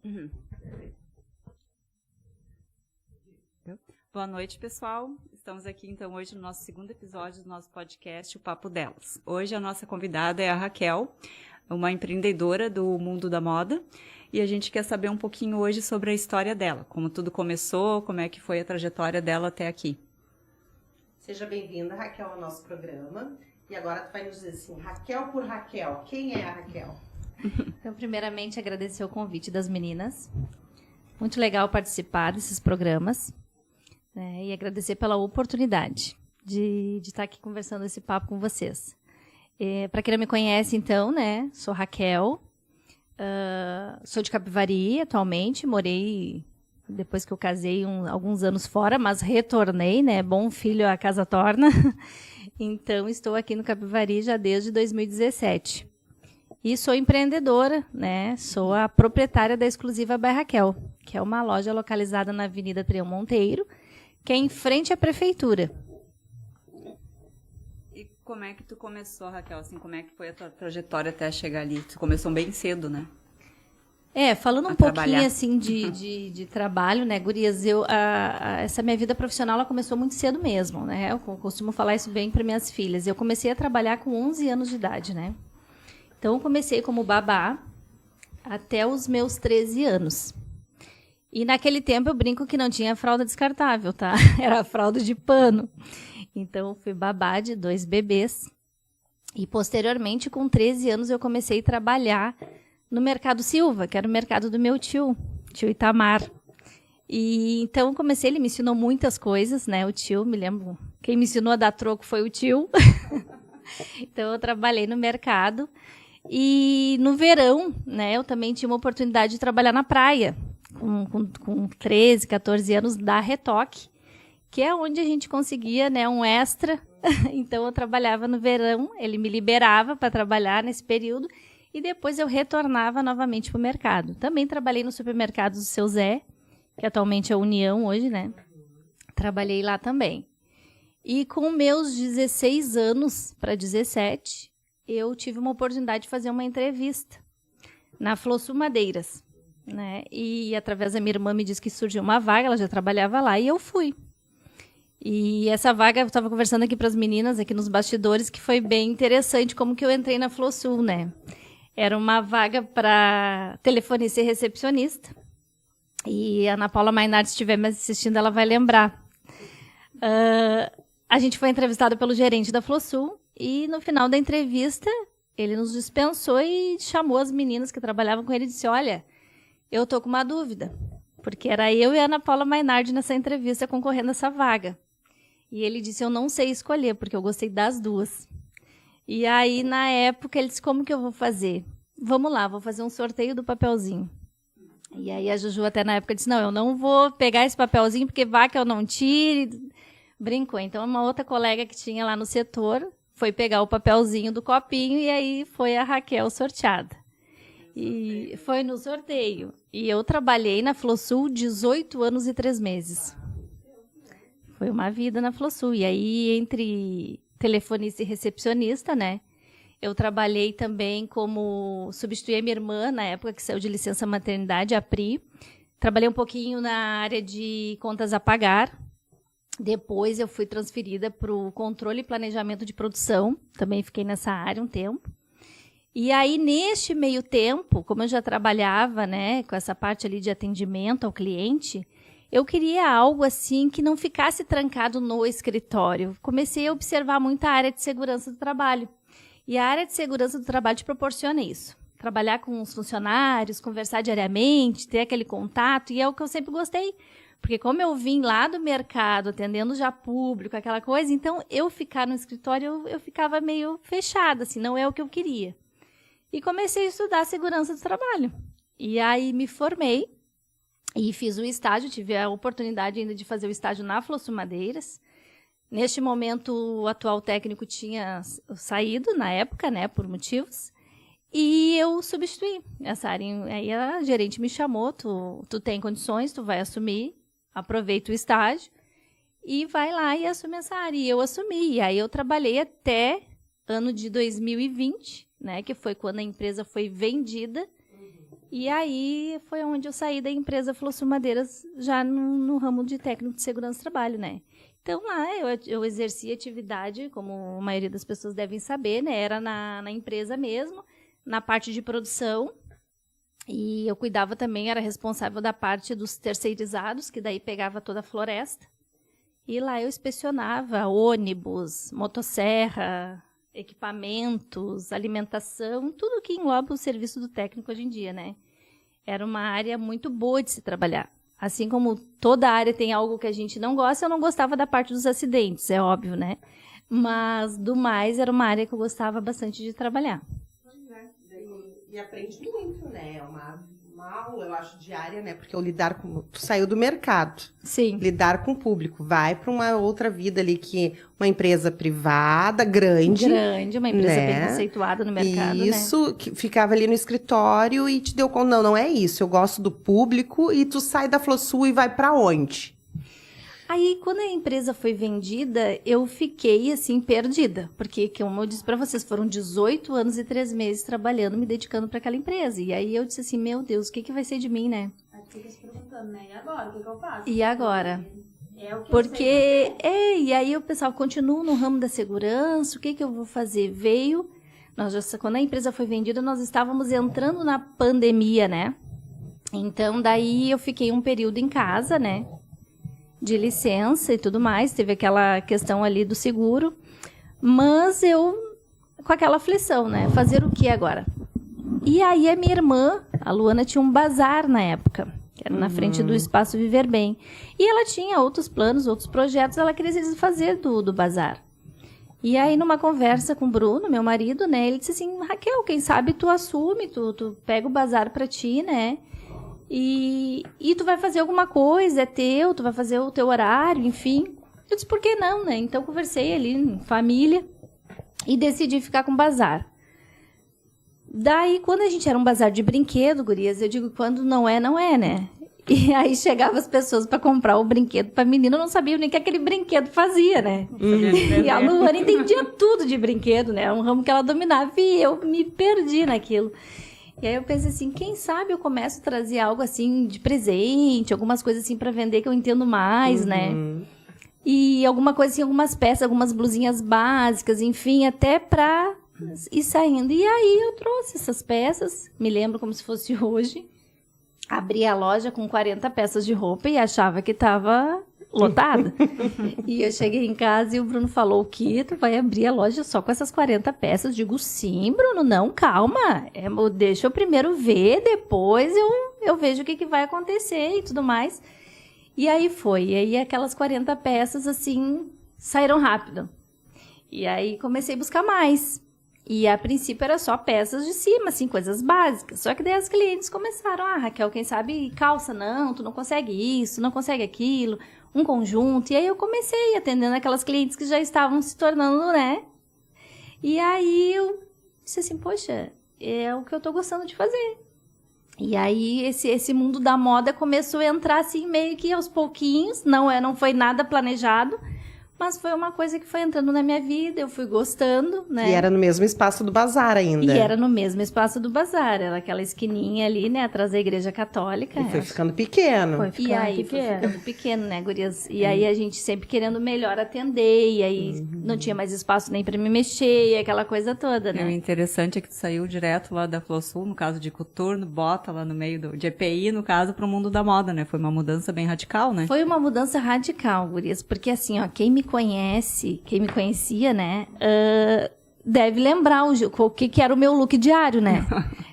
Uhum. Boa noite, pessoal. Estamos aqui, então, hoje no nosso segundo episódio do nosso podcast, O Papo Delas. Hoje a nossa convidada é a Raquel, uma empreendedora do mundo da moda, e a gente quer saber um pouquinho hoje sobre a história dela, como tudo começou, como é que foi a trajetória dela até aqui. Seja bem-vinda, Raquel, ao nosso programa. E agora tu vai nos dizer assim, Raquel por Raquel, quem é a Raquel? Então, primeiramente, agradecer o convite das meninas. Muito legal participar desses programas, né, e agradecer pela oportunidade de estar aqui conversando esse papo com vocês. Para quem não me conhece, então, né, sou Raquel, sou de Capivari atualmente, morei, depois que eu casei, alguns anos fora, mas retornei, né, bom filho a casa torna. Então, estou aqui no Capivari já desde 2017. E sou empreendedora, né? Sou a proprietária da Exclusiva by Raquel, que é uma loja localizada na Avenida Trião Monteiro, que é em frente à prefeitura. E como é que tu começou, Raquel? Assim, como é que foi a tua trajetória até chegar ali? Tu começou bem cedo, né? Falando um pouquinho assim de trabalho, né, gurias, essa minha vida profissional ela começou muito cedo mesmo, né? Eu costumo falar isso bem para minhas filhas. Eu comecei a trabalhar com 11 anos de idade, né? Então, eu comecei como babá até os meus 13 anos. E naquele tempo eu brinco que não tinha fralda descartável, tá? Era fralda de pano. Então, eu fui babá de 2 bebês. E, posteriormente, com 13 anos, eu comecei a trabalhar no Mercado Silva, que era o mercado do meu tio Itamar. E então, ele me ensinou muitas coisas, né? O tio, me lembro, quem me ensinou a dar troco foi o tio. Então, eu trabalhei no mercado. E no verão, né, eu também tinha uma oportunidade de trabalhar na praia, com 13, 14 anos, da Retoque, que é onde a gente conseguia, né, um extra. Então, eu trabalhava no verão, ele me liberava para trabalhar nesse período, e depois eu retornava novamente para o mercado. Também trabalhei no supermercado do Seu Zé, que atualmente é a União hoje, né? Trabalhei lá também. E com meus 16 anos para 17, eu tive uma oportunidade de fazer uma entrevista na Flossul Madeiras, né? E através da minha irmã me disse que surgiu uma vaga, ela já trabalhava lá, e eu fui. E essa vaga, eu estava conversando aqui para as meninas, aqui nos bastidores, que foi bem interessante como que eu entrei na Flossul, né? Era uma vaga para telefonista e recepcionista. E a Ana Paula Mainardi, se estiver me assistindo, ela vai lembrar. A gente foi entrevistada pelo gerente da Flossul, e no final da entrevista, ele nos dispensou e chamou as meninas que trabalhavam com ele e disse, olha, eu tô com uma dúvida, porque era eu e a Ana Paula Mainardi nessa entrevista concorrendo a essa vaga. E ele disse, eu não sei escolher, porque eu gostei das duas. E aí, na época, ele disse, como que eu vou fazer? Vamos lá, vou fazer um sorteio do papelzinho. E aí a Juju até na época disse, não, eu não vou pegar esse papelzinho, porque vaca eu não tire. Brincou. Então, uma outra colega que tinha lá no setor foi pegar o papelzinho do copinho e aí foi a Raquel sorteada. E foi no sorteio. E eu trabalhei na Flossul 18 anos e 3 meses. Foi uma vida na Flossul. E aí, entre telefonista e recepcionista, né? Eu trabalhei também como substituí a minha irmã, na época que saiu de licença maternidade, a Pri. Trabalhei um pouquinho na área de contas a pagar. Depois eu fui transferida para o controle e planejamento de produção. Também fiquei nessa área um tempo. E aí, neste meio tempo, como eu já trabalhava, né, com essa parte ali de atendimento ao cliente, eu queria algo assim que não ficasse trancado no escritório. Comecei a observar muito a área de segurança do trabalho. E a área de segurança do trabalho te proporciona isso. Trabalhar com os funcionários, conversar diariamente, ter aquele contato, e é o que eu sempre gostei. Porque como eu vim lá do mercado, atendendo já público, aquela coisa, então eu ficar no escritório, eu ficava meio fechada, assim, não é o que eu queria. E comecei a estudar segurança do trabalho. E aí me formei e fiz o estágio, tive a oportunidade ainda de fazer o estágio na Flossul Madeiras. Neste momento, o atual técnico tinha saído na época, né, por motivos, e eu substituí essa área. Aí a gerente me chamou, tu tem condições, tu vai assumir, aproveita o estágio e vai lá e assume essa área. E eu assumi, e aí eu trabalhei até ano de 2020, né, que foi quando a empresa foi vendida, E aí foi onde eu saí da empresa Flossul Madeiras, já no ramo de técnico de segurança do trabalho, né? Então lá eu exercia atividade, como a maioria das pessoas devem saber, né? Era na empresa mesmo, na parte de produção. E eu cuidava também, era responsável da parte dos terceirizados, que daí pegava toda a floresta. E lá eu inspecionava ônibus, motosserra, equipamentos, alimentação, tudo que engloba o serviço do técnico hoje em dia, né? Era uma área muito boa de se trabalhar. Assim como toda área tem algo que a gente não gosta, eu não gostava da parte dos acidentes, é óbvio, né? Mas, do mais, era uma área que eu gostava bastante de trabalhar. E aprende muito, né? É uma aula, eu acho, diária, né? Porque tu saiu do mercado. Sim. Lidar com o público. Vai para uma outra vida ali, que uma empresa privada, grande. Uma empresa né? bem conceituada no mercado, Isso, que ficava ali no escritório e te deu conta, não é isso, eu gosto do público, e tu sai da Flossul e vai para onde? Aí, quando a empresa foi vendida, eu fiquei, assim, perdida. Porque, como eu disse para vocês, foram 18 anos e 3 meses trabalhando, me dedicando para aquela empresa. E aí eu disse assim, meu Deus, o que vai ser de mim, né? Aí tu fica se perguntando, né? E agora? O que eu faço? E agora? É o que Porque, e aí o pessoal continua no ramo da segurança, o que eu vou fazer? Quando a empresa foi vendida, nós estávamos entrando na pandemia, né? Então, daí eu fiquei um período em casa, né? De licença e tudo mais, teve aquela questão ali do seguro, mas eu, com aquela aflição, né? Fazer o que agora? E aí a minha irmã, a Luana, tinha um bazar na época, que era na frente do Espaço Viver Bem. E ela tinha outros planos, outros projetos, ela queria se desfazer do bazar. E aí, numa conversa com o Bruno, meu marido, né? Ele disse assim, Raquel, quem sabe tu assume, tu pega o bazar pra ti, né? E tu vai fazer alguma coisa, é teu, tu vai fazer o teu horário, enfim. Eu disse, por que não, né? Então, conversei ali em família e decidi ficar com o bazar. Daí, quando a gente era um bazar de brinquedo, gurias, eu digo, quando não é, né? E aí chegavam as pessoas para comprar o brinquedo pra menina, eu não sabia nem o que aquele brinquedo fazia, né? E a Luana entendia tudo de brinquedo, né? Era um ramo que ela dominava e eu me perdi naquilo. E aí eu pensei assim, quem sabe eu começo a trazer algo assim de presente, algumas coisas assim pra vender que eu entendo mais, né? E alguma coisa assim, algumas peças, algumas blusinhas básicas, enfim, até pra ir saindo. E aí eu trouxe essas peças, me lembro como se fosse hoje, abri a loja com 40 peças de roupa e achava que tava lotada. E eu cheguei em casa e o Bruno falou, o quê? Tu vai abrir a loja só com essas 40 peças? Digo, sim, Bruno, não, calma. Deixa eu primeiro ver, depois eu vejo o que vai acontecer e tudo mais. E aí foi. E aí aquelas 40 peças, assim, saíram rápido. E aí comecei a buscar mais. E a princípio era só peças de cima, assim, coisas básicas. Só que daí as clientes começaram, Raquel, quem sabe calça, não, tu não consegue isso, não consegue aquilo, um conjunto. E aí eu comecei atendendo aquelas clientes que já estavam se tornando, né? E aí eu disse assim, poxa, é o que eu tô gostando de fazer. E aí esse mundo da moda começou a entrar assim meio que aos pouquinhos, não foi nada planejado. Mas foi uma coisa que foi entrando na minha vida, eu fui gostando, né? E era no mesmo espaço do bazar ainda. E era no mesmo espaço do bazar, era aquela esquininha ali, né, atrás da igreja católica. E foi ficando pequeno. Foi ficando pequeno, né, gurias? E aí a gente sempre querendo melhor atender, e aí não tinha mais espaço nem pra me mexer, e aquela coisa toda, né? O interessante é que tu saiu direto lá da Flossul, no caso de coturno, bota lá no meio de EPI, no caso, pro mundo da moda, né? Foi uma mudança bem radical, né? Foi uma mudança radical, gurias, porque assim, ó, quem me conhecia, né, deve lembrar o que era o meu look diário, né?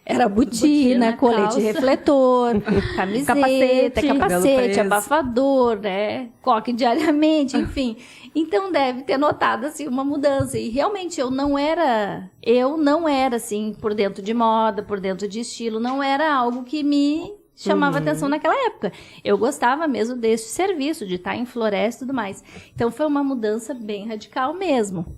Era botina, colete refletor, camiseta, capacete, abafador, né? Coque diariamente, enfim. Então deve ter notado, assim, uma mudança. E realmente eu não era, assim, por dentro de moda, por dentro de estilo, não era algo que me chamava atenção naquela época. Eu gostava mesmo desse serviço, de estar em floresta e tudo mais. Então, foi uma mudança bem radical mesmo.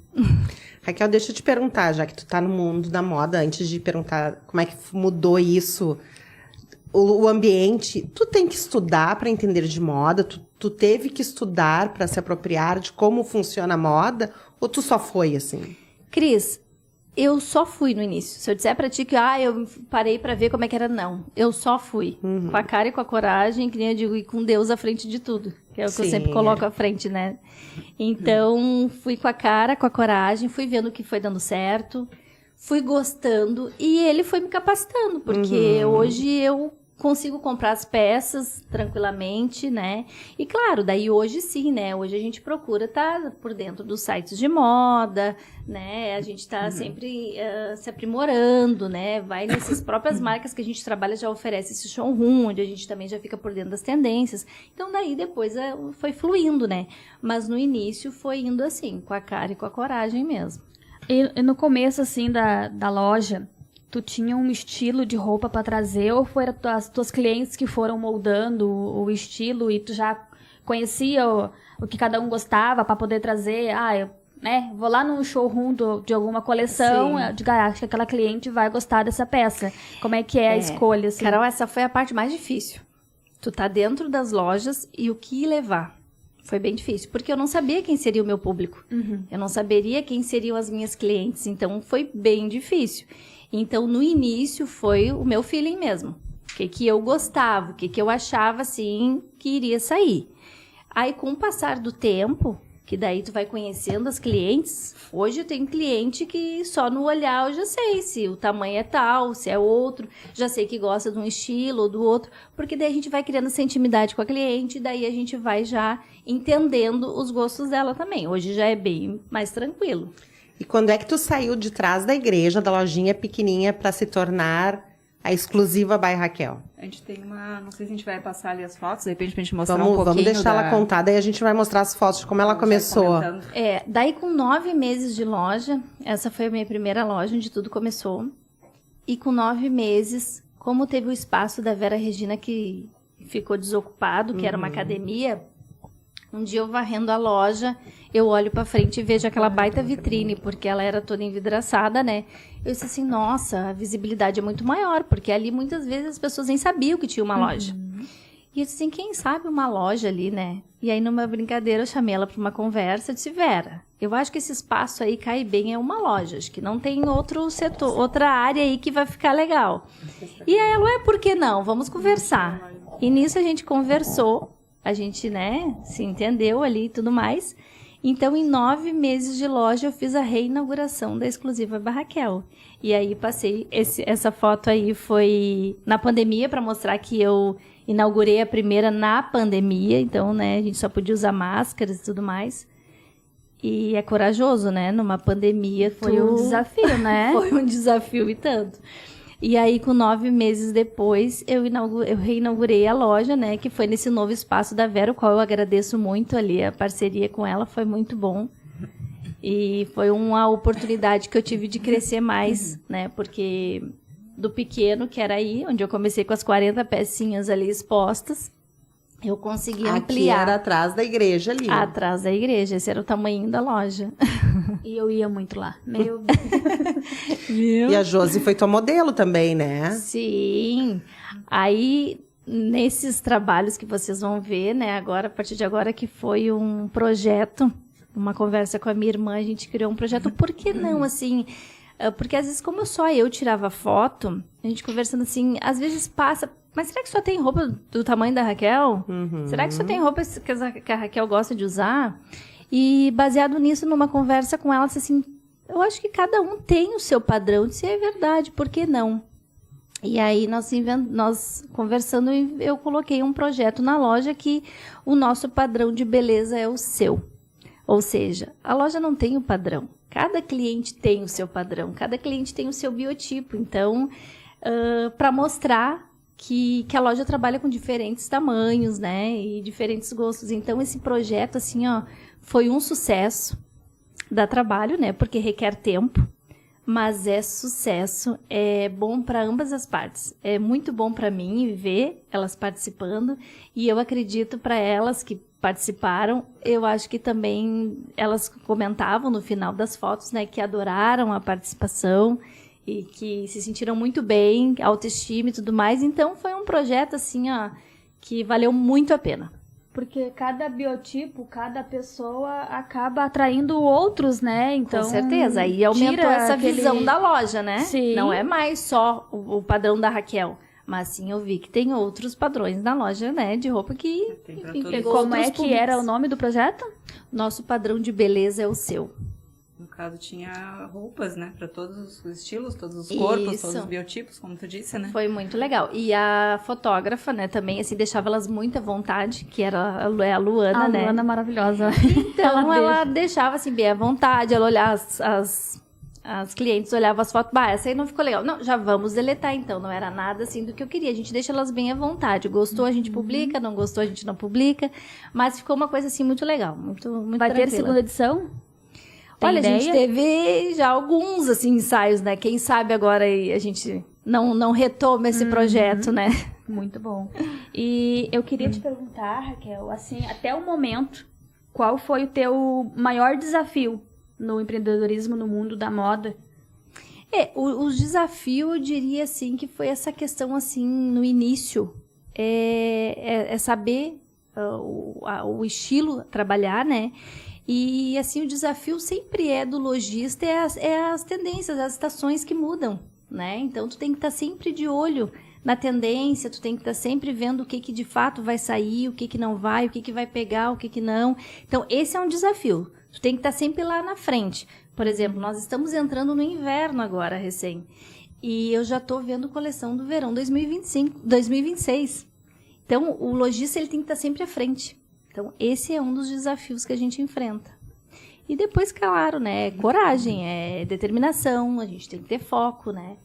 Raquel, deixa eu te perguntar, já que tu tá no mundo da moda, antes de perguntar como é que mudou isso, o ambiente, tu tem que estudar para entender de moda? Tu teve que estudar para se apropriar de como funciona a moda? Ou tu só foi assim? Cris, Eu só fui no início. Se eu disser pra ti que eu parei pra ver como é que era, não. Eu só fui. Com a cara e com a coragem, que nem eu digo, e com Deus à frente de tudo. Que é o que eu sempre coloco à frente, né? Então, fui com a cara, com a coragem, fui vendo o que foi dando certo, fui gostando e ele foi me capacitando, porque hoje eu consigo comprar as peças tranquilamente, né? E claro, daí hoje sim, né? Hoje a gente procura estar por dentro dos sites de moda, né? A gente está sempre se aprimorando, né? Vai nessas próprias marcas que a gente trabalha, já oferece esse showroom, onde a gente também já fica por dentro das tendências. Então daí depois foi fluindo, né? Mas no início foi indo assim, com a cara e com a coragem mesmo. E no começo, assim, da loja, tu tinha um estilo de roupa pra trazer ou foram as tuas clientes que foram moldando o estilo e tu já conhecia o que cada um gostava pra poder trazer? Vou lá no showroom de alguma coleção, eu digo, acho que aquela cliente vai gostar dessa peça. Como é que é a escolha? Assim? Carol, essa foi a parte mais difícil. Tu tá dentro das lojas e o que levar. Foi bem difícil, porque eu não sabia quem seria o meu público. Eu não saberia quem seriam as minhas clientes, então foi bem difícil. Então, no início, foi o meu feeling mesmo. O que eu gostava, o que eu achava, assim, que iria sair. Aí, com o passar do tempo, que daí tu vai conhecendo as clientes, hoje eu tenho cliente que só no olhar eu já sei se o tamanho é tal, se é outro, já sei que gosta de um estilo ou do outro, porque daí a gente vai criando essa intimidade com a cliente, daí a gente vai já entendendo os gostos dela também. Hoje já é bem mais tranquilo. E quando é que tu saiu de trás da igreja, da lojinha pequenininha, para se tornar a exclusiva by Raquel? A gente tem não sei se a gente vai passar ali as fotos, de repente pra gente mostrar um pouquinho. Vamos deixar ela contar, daí a gente vai mostrar as fotos de como ela começou. Daí com 9 meses de loja, essa foi a minha primeira loja onde tudo começou. E com 9 meses, como teve o espaço da Vera Regina que ficou desocupado, que era uma academia, um dia eu varrendo a loja, eu olho pra frente e vejo aquela baita vitrine, porque ela era toda envidraçada, né? Eu disse assim, nossa, a visibilidade é muito maior, porque ali muitas vezes as pessoas nem sabiam que tinha uma loja. E eu disse assim, quem sabe uma loja ali, né? E aí numa brincadeira eu chamei ela pra uma conversa, eu disse, Vera, eu acho que esse espaço aí cai bem, é uma loja, acho que não tem outro setor, outra área aí que vai ficar legal. E aí ela, por que não? Vamos conversar. E nisso a gente conversou, a gente, né, se entendeu ali e tudo mais. Então, em 9 meses de loja, eu fiz a reinauguração da exclusiva by Raquel. E aí, passei... Essa foto aí foi na pandemia, para mostrar que eu inaugurei a primeira na pandemia. Então, né, a gente só podia usar máscaras e tudo mais. E é corajoso, né? Numa pandemia, foi um desafio, né? Foi um desafio e tanto. E aí, com 9 meses depois, eu reinaugurei a loja, né? Que foi nesse novo espaço da Vera, o qual eu agradeço muito ali. A parceria com ela foi muito bom. E foi uma oportunidade que eu tive de crescer mais, né? Porque do pequeno, que era aí, onde eu comecei com as 40 pecinhas ali expostas, eu consegui ampliar. Aqui era atrás da igreja ali. Atrás da igreja, esse era o tamanho da loja. E eu ia muito lá. Meu E a Josi foi tua modelo também, né? Sim. Aí, nesses trabalhos que vocês vão ver, né, agora, a partir de agora, que foi um projeto, uma conversa com a minha irmã, a gente criou um projeto. Por que não, assim? Porque às vezes, como só eu tirava foto, a gente conversando assim, às vezes passa... Mas será que só tem roupa do tamanho da Raquel? Será que só tem roupa que a Raquel gosta de usar? E baseado nisso, numa conversa com ela, assim, eu acho que cada um tem o seu padrão. Eu disse, é verdade, por que não? E aí, nós conversando, eu coloquei um projeto na loja que o nosso padrão de beleza é o seu. Ou seja, a loja não tem o padrão. Cada cliente tem o seu padrão, cada cliente tem o seu biotipo. Então, para mostrar que a loja trabalha com diferentes tamanhos, né, e diferentes gostos. Então, esse projeto, assim, ó, foi um sucesso. Dá trabalho, né, porque requer tempo, mas é sucesso, é bom para ambas as partes. É muito bom para mim ver elas participando, e eu acredito para elas que participaram, eu acho que também elas comentavam no final das fotos, né, que adoraram a participação, e que se sentiram muito bem, autoestima e tudo mais. Então, foi um projeto, assim, ó, que valeu muito a pena. Porque cada biotipo, cada pessoa acaba atraindo outros, né? Então, Com certeza, aí aumentou tira essa aquele- visão da loja, né? Sim. Não é mais só o padrão da Raquel, mas sim eu vi que tem outros padrões na loja, né, de roupa que, Tem pra enfim, todos. pegou Como é outros que públicos. era o nome do projeto? Nosso padrão de beleza é o seu. No caso, tinha roupas, né? Pra todos os estilos, todos os corpos, Isso. todos os biotipos, como tu disse, né? Foi muito legal. E a fotógrafa, né, também, assim, deixava elas muito à vontade, que era a Luana, A né? Luana maravilhosa. Então, ela deixa. deixava, assim, bem à vontade, ela olhava as clientes olhavam as fotos, bah, essa aí não ficou legal. Não, já vamos deletar, então. Não era nada, assim, do que eu queria. A gente deixa elas bem à vontade. Gostou, a gente publica. Não gostou, a gente não publica. Mas ficou uma coisa, assim, muito legal. Muito Vai ter tranquila. segunda edição? Tem Olha, a ideia? gente teve já alguns, assim, ensaios, né? Quem sabe agora aí a gente não retoma esse projeto, né? Muito bom. E eu queria te perguntar, Raquel, assim, até o momento, qual foi o teu maior desafio no empreendedorismo no mundo da moda? O desafio, eu diria, assim, que foi essa questão, assim, no início, é saber o estilo trabalhar, né? E, assim, o desafio sempre do lojista, as tendências, as estações que mudam, né? Então, tu tem que estar sempre de olho na tendência, tu tem que estar sempre vendo o que de fato vai sair, o que não vai, o que vai pegar, o que não. Então, esse é um desafio. Tu tem que estar sempre lá na frente. Por exemplo, nós estamos entrando no inverno agora, recém. E eu já estou vendo coleção do verão 2026. Então, o lojista ele tem que estar sempre à frente. Então, esse é um dos desafios que a gente enfrenta. E depois, claro, né, coragem, determinação, a gente tem que ter foco, né?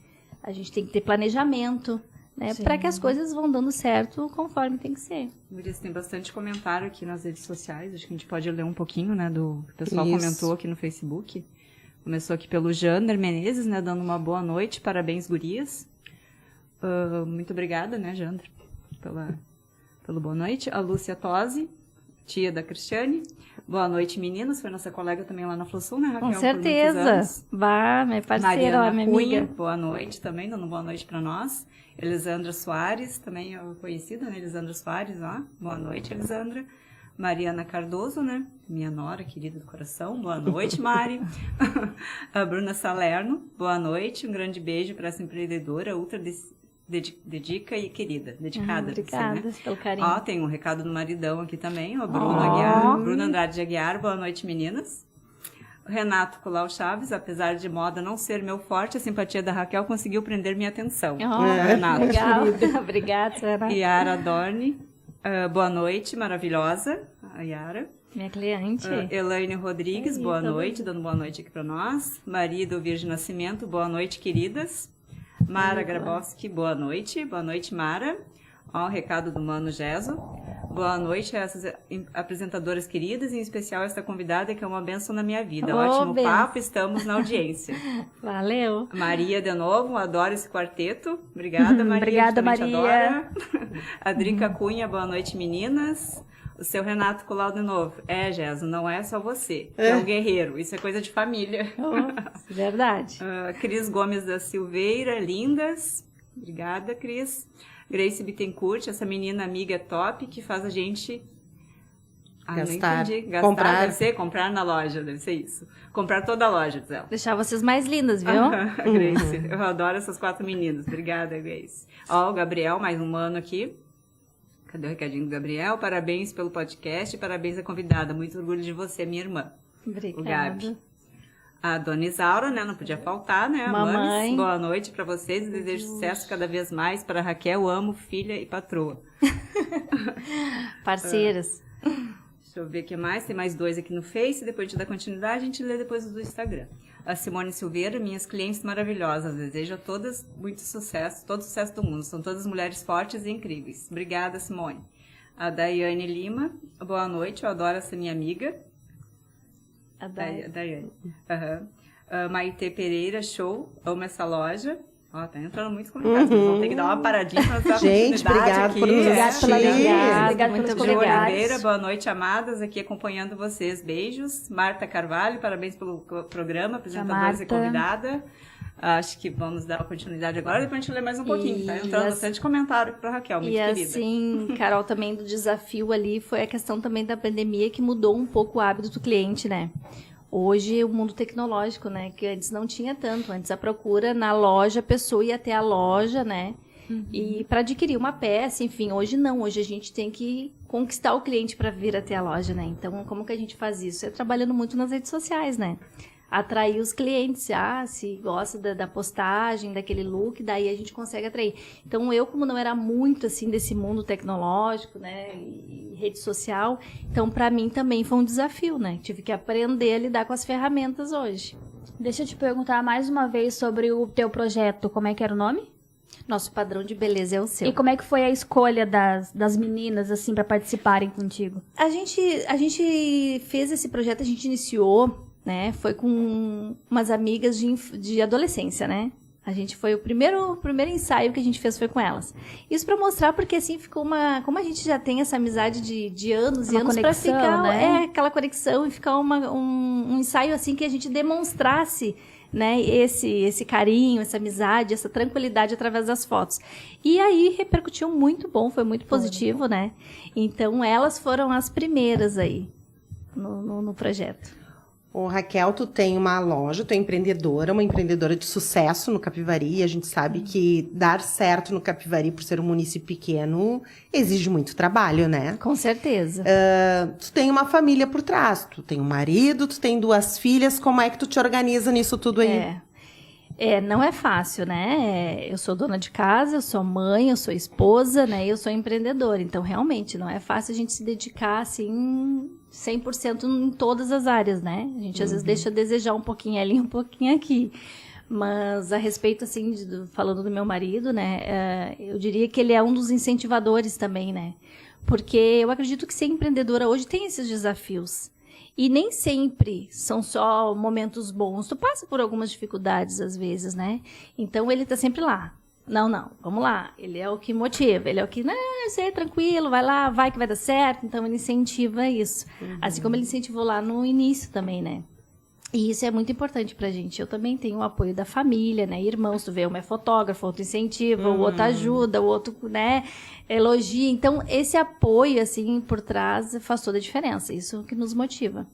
A gente tem que ter planejamento, né? Para que as coisas vão dando certo conforme tem que ser. Murias, tem bastante comentário aqui nas redes sociais, acho que a gente pode ler um pouquinho, né, do que o pessoal Isso. comentou aqui no Facebook. Começou aqui pelo Jander Menezes, né, dando uma boa noite, parabéns, gurias. Muito obrigada, né, Jander, pelo boa noite. A Lúcia Tosi, tia da Cristiane. Boa noite, meninos. Foi nossa colega também lá na Flosul, né, Raquel? Com por muitos certeza. anos. Vá, minha parceira, Mariana ó, minha Cunha, amiga. boa noite também, dando boa noite para nós. Elisandra Soares, também conhecida, né? Elisandra Soares, ó. Boa noite, Elisandra. Mariana Cardoso, né? Minha nora, querida do coração. Boa noite, Mari. A Bruna Salerno, boa noite. Um grande beijo para essa empreendedora ultra dedicada e querida. Dedicada, Obrigada assim, né? pelo carinho. Ó, tem um recado do maridão aqui também, o Bruno Aguiar. Bruno Andrade de Aguiar, boa noite, meninas. O Renato Colau Chaves, apesar de moda não ser meu forte, a simpatia da Raquel conseguiu prender minha atenção. Renato. Legal. Obrigada, Sara. Yara Dorni, boa noite, maravilhosa, a Yara. Minha cliente. Elaine Rodrigues, boa noite, dando boa noite aqui para nós. Maria do Virgem Nascimento, boa noite, queridas. Mara Grabowski, boa noite, Mara. Ó, o recado do Mano Geso. Boa noite a essas apresentadoras queridas, em especial esta convidada que é uma bênção na minha vida. Ótimo benção. papo, estamos na audiência. Valeu. Maria, de novo, adoro esse quarteto. Obrigada, Maria. Obrigada, a gente também te Maria. adora. A Drica Cunha, boa noite, meninas. O seu Renato Colau de novo. Geso, não é só você, que é um guerreiro. Isso é coisa de família. Verdade. Cris Gomes da Silveira, lindas. Obrigada, Cris. Grace Bittencourt, essa menina amiga top que faz a gente Gastar. Não entendi. Gastar Comprar. deve ser comprar na loja, deve ser isso. Comprar toda a loja, diz ela. Deixar vocês mais lindas, viu? Grace, eu adoro essas 4 meninas. Obrigada, Grace. Ó, o Gabriel, mais um ano aqui. Cadê o recadinho do Gabriel? Parabéns pelo podcast, parabéns à convidada. Muito orgulho de você, minha irmã. Obrigada. O Gabi. A dona Isaura, né? Não podia faltar, né? A Mamãe. Mames. Boa noite para vocês. Desejo sucesso cada vez mais para Raquel. Amo, filha e patroa. Parceiras. Deixa eu ver o que mais. Tem mais 2 aqui no Face. Depois de dar continuidade, a gente lê depois do Instagram. A Simone Silveira, minhas clientes maravilhosas. Desejo a todas muito sucesso, todo o sucesso do mundo. São todas mulheres fortes e incríveis. Obrigada, Simone. A Daiane Lima. Boa noite. Eu adoro essa minha amiga. A Dai. Daiane. Maite Pereira, show. Amo essa loja. Ó, tá entrando muitos comentários. Vocês vão ter que dar uma paradinha pra dar Gente, continuidade obrigado aqui. por nos Obrigada assistir. pela Obrigada, Obrigada muito pelos Jo obrigada. Oliveira, boa noite, amadas, aqui acompanhando vocês. Beijos. Marta Carvalho, parabéns pelo programa, apresentadora e Marta. convidada. Acho que vamos dar a continuidade agora, depois a gente lê mais um pouquinho, tá? E Entrando as- bastante comentário pra Raquel, muito E querida. assim, Carol, também do desafio ali foi a questão também da pandemia que mudou um pouco o hábito do cliente, né? Hoje o mundo tecnológico, né? Que antes não tinha tanto. Antes a procura na loja, a pessoa ia até a loja, né? E para adquirir uma peça, enfim, hoje não. Hoje a gente tem que conquistar o cliente para vir até a loja, né? Então, como que a gente faz isso? É trabalhando muito nas redes sociais, né? Atrair os clientes, se gosta da postagem, daquele look, daí a gente consegue atrair. Então, eu, como não era muito, assim, desse mundo tecnológico, né, e rede social, então, para mim também foi um desafio, né? Tive que aprender a lidar com as ferramentas hoje. Deixa eu te perguntar mais uma vez sobre o teu projeto. Como é que era o nome? Nosso padrão de beleza é o seu. E como é que foi a escolha das meninas, assim, para participarem contigo? A gente fez esse projeto, a gente iniciou, né? Foi com umas amigas de adolescência, né? A gente foi o primeiro ensaio que a gente fez foi com elas. Isso pra mostrar porque assim ficou como a gente já tem essa amizade de anos e Uma anos pra conexão, ficar, né? aquela conexão e ficar um ensaio assim que a gente demonstrasse, né, esse carinho, essa amizade, essa tranquilidade através das fotos. E aí repercutiu muito bom, foi muito positivo, né? Então elas foram as primeiras aí no projeto. Ô, Raquel, tu tem uma loja, tu é empreendedora, uma empreendedora de sucesso no Capivari. E a gente sabe que dar certo no Capivari, por ser um município pequeno, exige muito trabalho, né? Com certeza. Tu tem uma família por trás, tu tem um marido, tu tem 2 filhas, como é que tu te organiza nisso tudo aí? Não é fácil, né? Eu sou dona de casa, eu sou mãe, eu sou esposa, né? Eu sou empreendedora. Então, realmente, não é fácil a gente se dedicar, assim, 100% em todas as áreas, né? A gente, às vezes, deixa a desejar um pouquinho ali, um pouquinho aqui. Mas, a respeito, assim, falando do meu marido, né? Eu diria que ele é um dos incentivadores também, né? Porque eu acredito que ser empreendedora hoje tem esses desafios. E nem sempre são só momentos bons. Tu passa por algumas dificuldades, às vezes, né? Então, ele tá sempre lá. Não, vamos lá. Ele é o que motiva. Ele é o que, você é tranquilo, vai lá, vai que vai dar certo. Então, ele incentiva isso. Assim como ele incentivou lá no início também, né? E isso é muito importante pra gente. Eu também tenho o apoio da família, né? Irmãos, tu vê, um é fotógrafo, outro incentiva, o outro ajuda, o outro, né, elogia. Então, esse apoio, assim, por trás faz toda a diferença. Isso que nos motiva.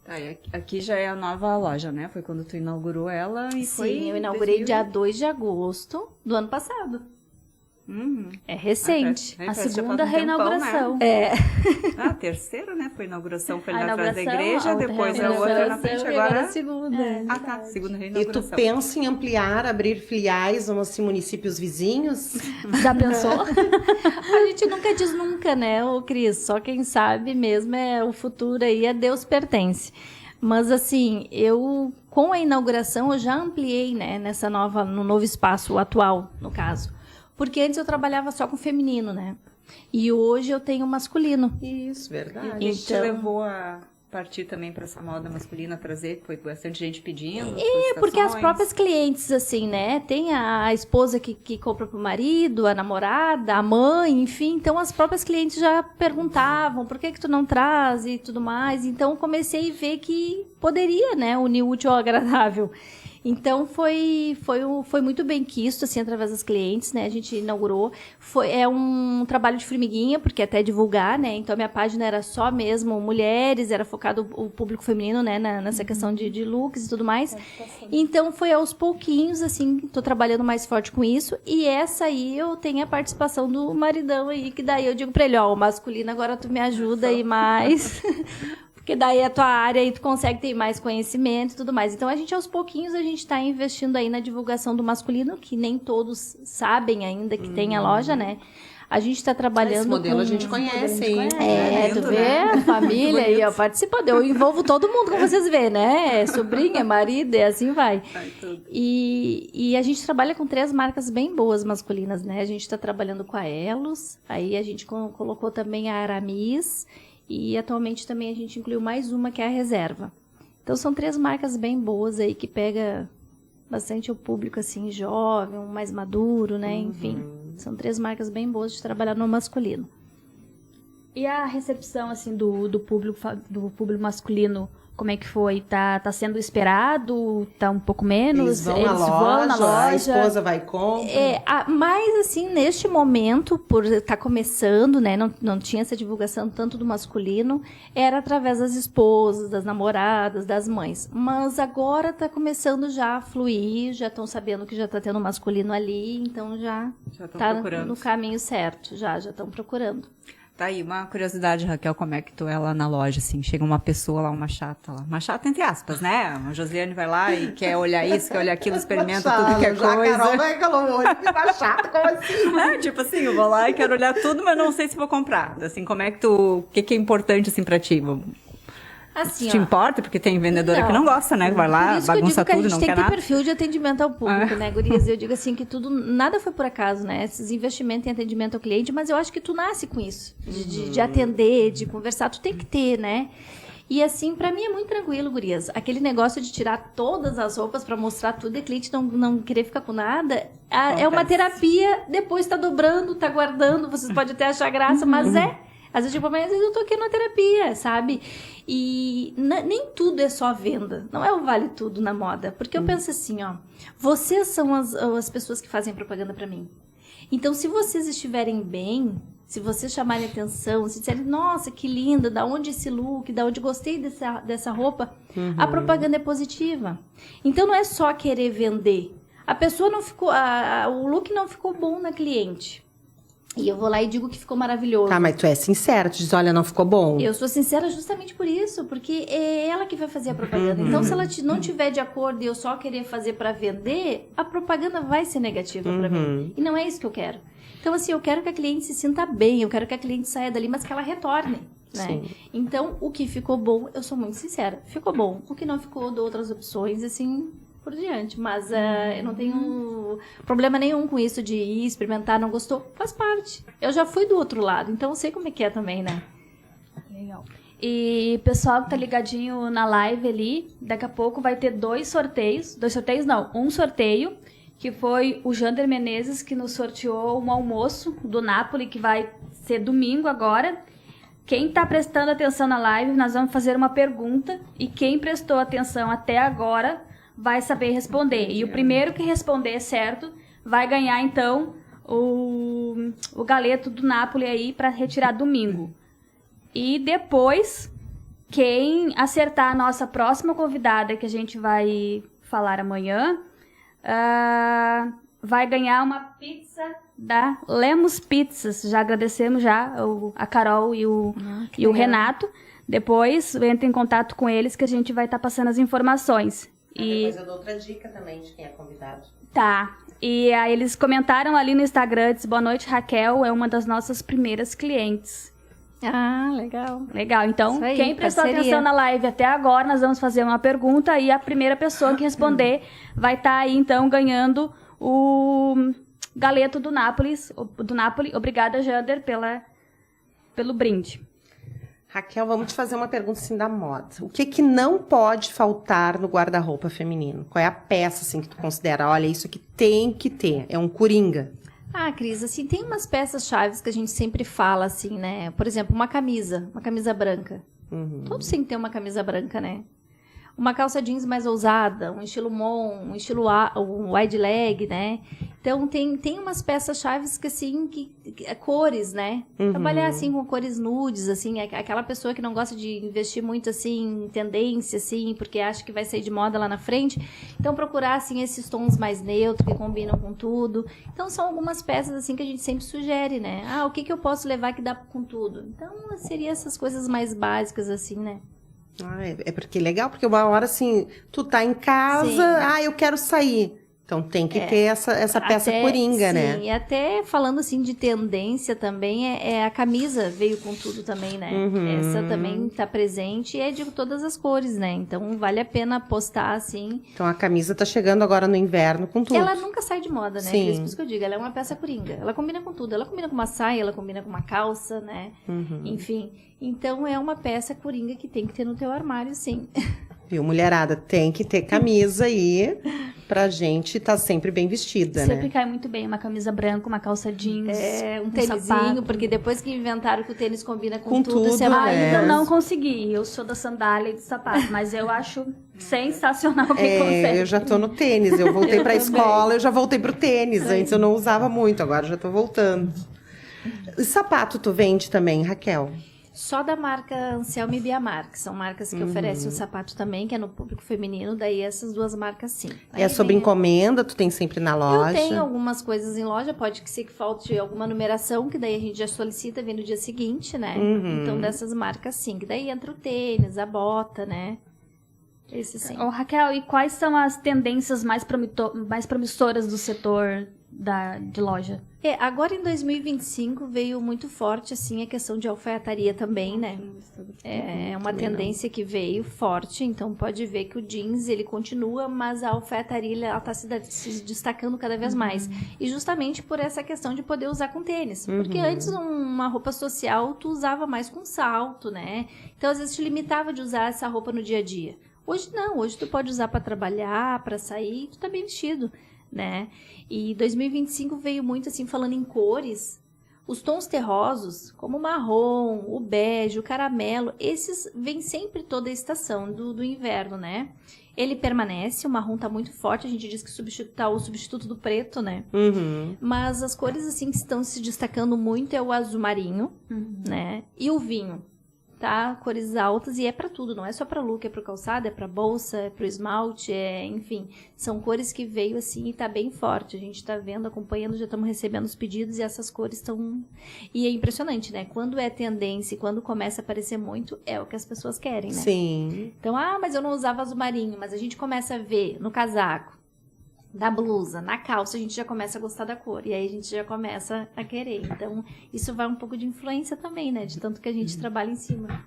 Tá, e aqui já é a nova loja, né? Foi quando tu inaugurou ela e foi... Sim, eu inaugurei dia 2 de agosto do ano passado. É recente. A segunda reinauguração. A terceira, né? Foi a inauguração, foi A ali atrás da igreja, outra depois a outra na frente, agora... a segunda. Ah, tá, segunda E reinauguração. tu pensa em ampliar, abrir filiais ou assim, municípios vizinhos? Já pensou? A gente nunca diz nunca, né, ô Cris? Só quem sabe mesmo é o futuro aí, a Deus pertence. Mas assim, com a inauguração, eu já ampliei, né, no novo espaço atual, no caso. Porque antes eu trabalhava só com feminino, né? E hoje eu tenho masculino. Isso, verdade. E te levou a partir também para essa moda masculina, trazer, foi bastante gente pedindo? Porque as próprias clientes, assim, né? Tem a esposa que compra pro marido, a namorada, a mãe, enfim. Então, as próprias clientes já perguntavam por que tu não traz e tudo mais. Então, eu comecei a ver que poderia, né? Unir o útil ao agradável. Então, foi muito bem quisto, assim, através das clientes, né? A gente inaugurou. É um trabalho de formiguinha, porque até divulgar, né? Então, a minha página era só mesmo mulheres, era focado o público feminino, né? Nessa questão de looks e tudo mais. Então, foi aos pouquinhos, assim, tô trabalhando mais forte com isso. E essa aí, eu tenho a participação do maridão aí, que daí eu digo pra ele, ó, o masculino agora tu me ajuda aí mais... Porque daí é a tua área e tu consegue ter mais conhecimento e tudo mais. Então, aos pouquinhos, a gente tá investindo aí na divulgação do masculino, que nem todos sabem ainda que tem a loja, né? A gente tá trabalhando Esse modelo a gente conhece, hein? tu vê? A família aí, ó, participando. Eu envolvo todo mundo, como vocês vê, né? É sobrinha, é marido, e assim vai. E a gente trabalha com 3 marcas bem boas masculinas, né? A gente tá trabalhando com a Elos, aí a gente colocou também a Aramis, e atualmente também a gente incluiu mais uma, que é a Reserva. Então, são 3 marcas bem boas aí, que pega bastante o público, assim, jovem, mais maduro, né? Enfim, são 3 marcas bem boas de trabalhar no masculino. E a recepção, assim, do público masculino Como é que foi? Tá sendo esperado? Tá um pouco menos? Eles vão na loja, a esposa vai e compra. Mas, assim, neste momento, por estar começando, né, não tinha essa divulgação tanto do masculino, era através das esposas, das namoradas, das mães. Mas agora tá começando já a fluir, já estão sabendo que já tá tendo masculino ali, então já tá procurando. no caminho certo, já estão procurando. Tá aí, uma curiosidade, Raquel, como é que tu é lá na loja, assim, chega uma pessoa lá, uma chata lá, uma chata entre aspas, né? A Josiane vai lá e quer olhar isso, quer olhar aquilo, experimenta tudo que é coisa. A Carol vai calou, fica chata, como assim? Tipo assim, eu vou lá e quero olhar tudo, mas não sei se vou comprar. Assim, como é que o que é importante, assim, pra ti? Assim, te importa? Porque tem vendedora que não gosta, né? Vai lá, bagunça tudo, não quer nada. A gente tem que ter perfil de atendimento ao público, né, gurias? Eu digo assim que nada foi por acaso, né? Esses investimentos em atendimento ao cliente, mas eu acho que tu nasce com isso. De atender, de conversar, tu tem que ter, né? E assim, pra mim é muito tranquilo, gurias. Aquele negócio de tirar todas as roupas pra mostrar tudo e o cliente não querer ficar com nada, é uma terapia, depois tá dobrando, tá guardando, vocês podem até achar graça, mas às vezes, mas às vezes eu tô aqui na terapia, sabe? E nem tudo é só venda. Não é o vale tudo na moda. Porque eu penso assim, ó. Vocês são as pessoas que fazem propaganda pra mim. Então, se vocês estiverem bem, se vocês chamarem atenção, se disserem, nossa, que linda, da onde esse look, da onde gostei dessa roupa, a propaganda é positiva. Então, não é só querer vender. A pessoa não ficou... o look não ficou bom na cliente. E eu vou lá e digo que ficou maravilhoso. Tá, mas tu é sincera, tu diz, olha, não ficou bom. Eu sou sincera justamente por isso, porque é ela que vai fazer a propaganda. Então, se ela não tiver de acordo e eu só querer fazer pra vender, a propaganda vai ser negativa pra mim. E não é isso que eu quero. Então, assim, eu quero que a cliente se sinta bem, eu quero que a cliente saia dali, mas que ela retorne, né? Sim. Então, o que ficou bom, eu sou muito sincera, ficou bom. O que não ficou, dou outras opções, assim... por diante, mas eu não tenho problema nenhum com isso de ir experimentar, não gostou, faz parte. Eu já fui do outro lado, então eu sei como é que é também, né? Legal. E pessoal que tá ligadinho na live ali, daqui a pouco vai ter um sorteio, que foi o Jander Menezes que nos sorteou um almoço do Napoli, que vai ser domingo agora. Quem tá prestando atenção na live, nós vamos fazer uma pergunta, e quem prestou atenção até agora vai saber responder. E o primeiro que responder certo vai ganhar, então, o galeto do Napoli aí para retirar domingo. E depois, quem acertar a nossa próxima convidada, que a gente vai falar amanhã, vai ganhar uma pizza da Lemos Pizzas. Já agradecemos a Carol e o Renato. Depois, entra em contato com eles que a gente vai estar passando as informações. Depois eu dou outra dica também de quem é convidado. Tá. E aí eles comentaram ali no Instagram, disse, boa noite, Raquel, é uma das nossas primeiras clientes. Ah, legal. Legal. Então, aí, quem prestou parceria. atenção na live até agora, nós vamos fazer uma pergunta e a primeira pessoa que responder vai estar aí, então, ganhando o galeto do Napoli. Obrigada, Jander, pelo brinde. Raquel, vamos te fazer uma pergunta assim da moda. O que não pode faltar no guarda-roupa feminino? Qual é a peça assim que tu considera? Olha, isso aqui tem que ter. É um coringa. Ah, Cris, assim, tem umas peças chaves que a gente sempre fala, assim, né? Por exemplo, uma camisa branca. Todos têm que ter uma camisa branca, né? Uma calça jeans mais ousada, um estilo mon, um estilo um wide leg, né? Então, tem umas peças chaves que, assim, cores, né? Trabalhar, assim, com cores nudes, assim, aquela pessoa que não gosta de investir muito, assim, em tendência, assim, porque acha que vai sair de moda lá na frente. Então, procurar, assim, esses tons mais neutros, que combinam com tudo. Então, são algumas peças, assim, que a gente sempre sugere, né? Ah, o que eu posso levar que dá com tudo? Então, seria essas coisas mais básicas, assim, né? É porque é legal, porque uma hora, assim, tu tá em casa, eu quero sair. Então tem que ter essa peça coringa, né? Sim, e até falando assim de tendência também, a camisa veio com tudo também, né? Essa também tá presente e é de todas as cores, né? Então vale a pena apostar, assim. Então a camisa tá chegando agora no inverno com tudo. Ela nunca sai de moda, né? Sim. Por isso que eu digo, ela é uma peça coringa. Ela combina com tudo. Ela combina com uma saia, ela combina com uma calça, né? Enfim, então é uma peça coringa que tem que ter no teu armário, sim. Viu, mulherada? Tem que ter camisa aí pra gente tá sempre bem vestida, Sempre né? cai muito bem uma camisa branca, uma calça jeans, Um sapato. tênisinho, porque depois que inventaram que o tênis combina com, Com tudo, isso é tudo, uma é. Ainda não consegui. Eu sou da sandália e do sapato, mas eu acho sensacional quem consegue. Eu já tô no tênis. Eu voltei pra também. escola, eu já voltei pro tênis. Antes eu não usava muito, agora eu já tô voltando. E sapato tu vende também, Raquel? Só da marca Anselmo e Biamar, que são marcas que oferecem o sapato também, que é no público feminino, daí essas duas marcas sim. É Aí sobre vem- encomenda, tu tem sempre na loja? Eu tenho algumas coisas em loja, pode ser que falte alguma numeração, que daí a gente já solicita, vem no dia seguinte, né? Então dessas marcas sim, que daí entra o tênis, a bota, né? Esse sim. Ô, Raquel, e quais são as tendências mais promissoras do setor de loja? Agora em 2025 veio muito forte assim a questão de alfaiataria também, né? É uma tendência que veio forte, então pode ver que o jeans ele continua, mas a alfaiataria ela tá se destacando cada vez mais. E justamente por essa questão de poder usar com tênis, porque antes uma roupa social tu usava mais com salto, né? Então às vezes te limitava de usar essa roupa no dia a dia. Hoje não, hoje tu pode usar para trabalhar, para sair, tu tá bem vestido, né? E 2025 veio muito assim, falando em cores, os tons terrosos, como o marrom, o bege, o caramelo, esses vêm sempre toda a estação do inverno, né? Ele permanece, o marrom tá muito forte, a gente diz que tá o substituto do preto, né? Mas as cores assim que estão se destacando muito é o azul marinho, né? E o vinho. Tá? Cores altas e é pra tudo, não é só pra look, é pro calçado, é pra bolsa, é pro esmalte, enfim, são cores que veio assim e tá bem forte, a gente tá vendo, acompanhando, já estamos recebendo os pedidos e essas cores estão... E é impressionante, né? Quando é tendência e quando começa a aparecer muito, é o que as pessoas querem, né? Sim. Então, mas eu não usava azul marinho, mas a gente começa a ver no casaco, da blusa, na calça, a gente já começa a gostar da cor. E aí a gente já começa a querer. Então, isso vai um pouco de influência também, né? De tanto que a gente trabalha em cima.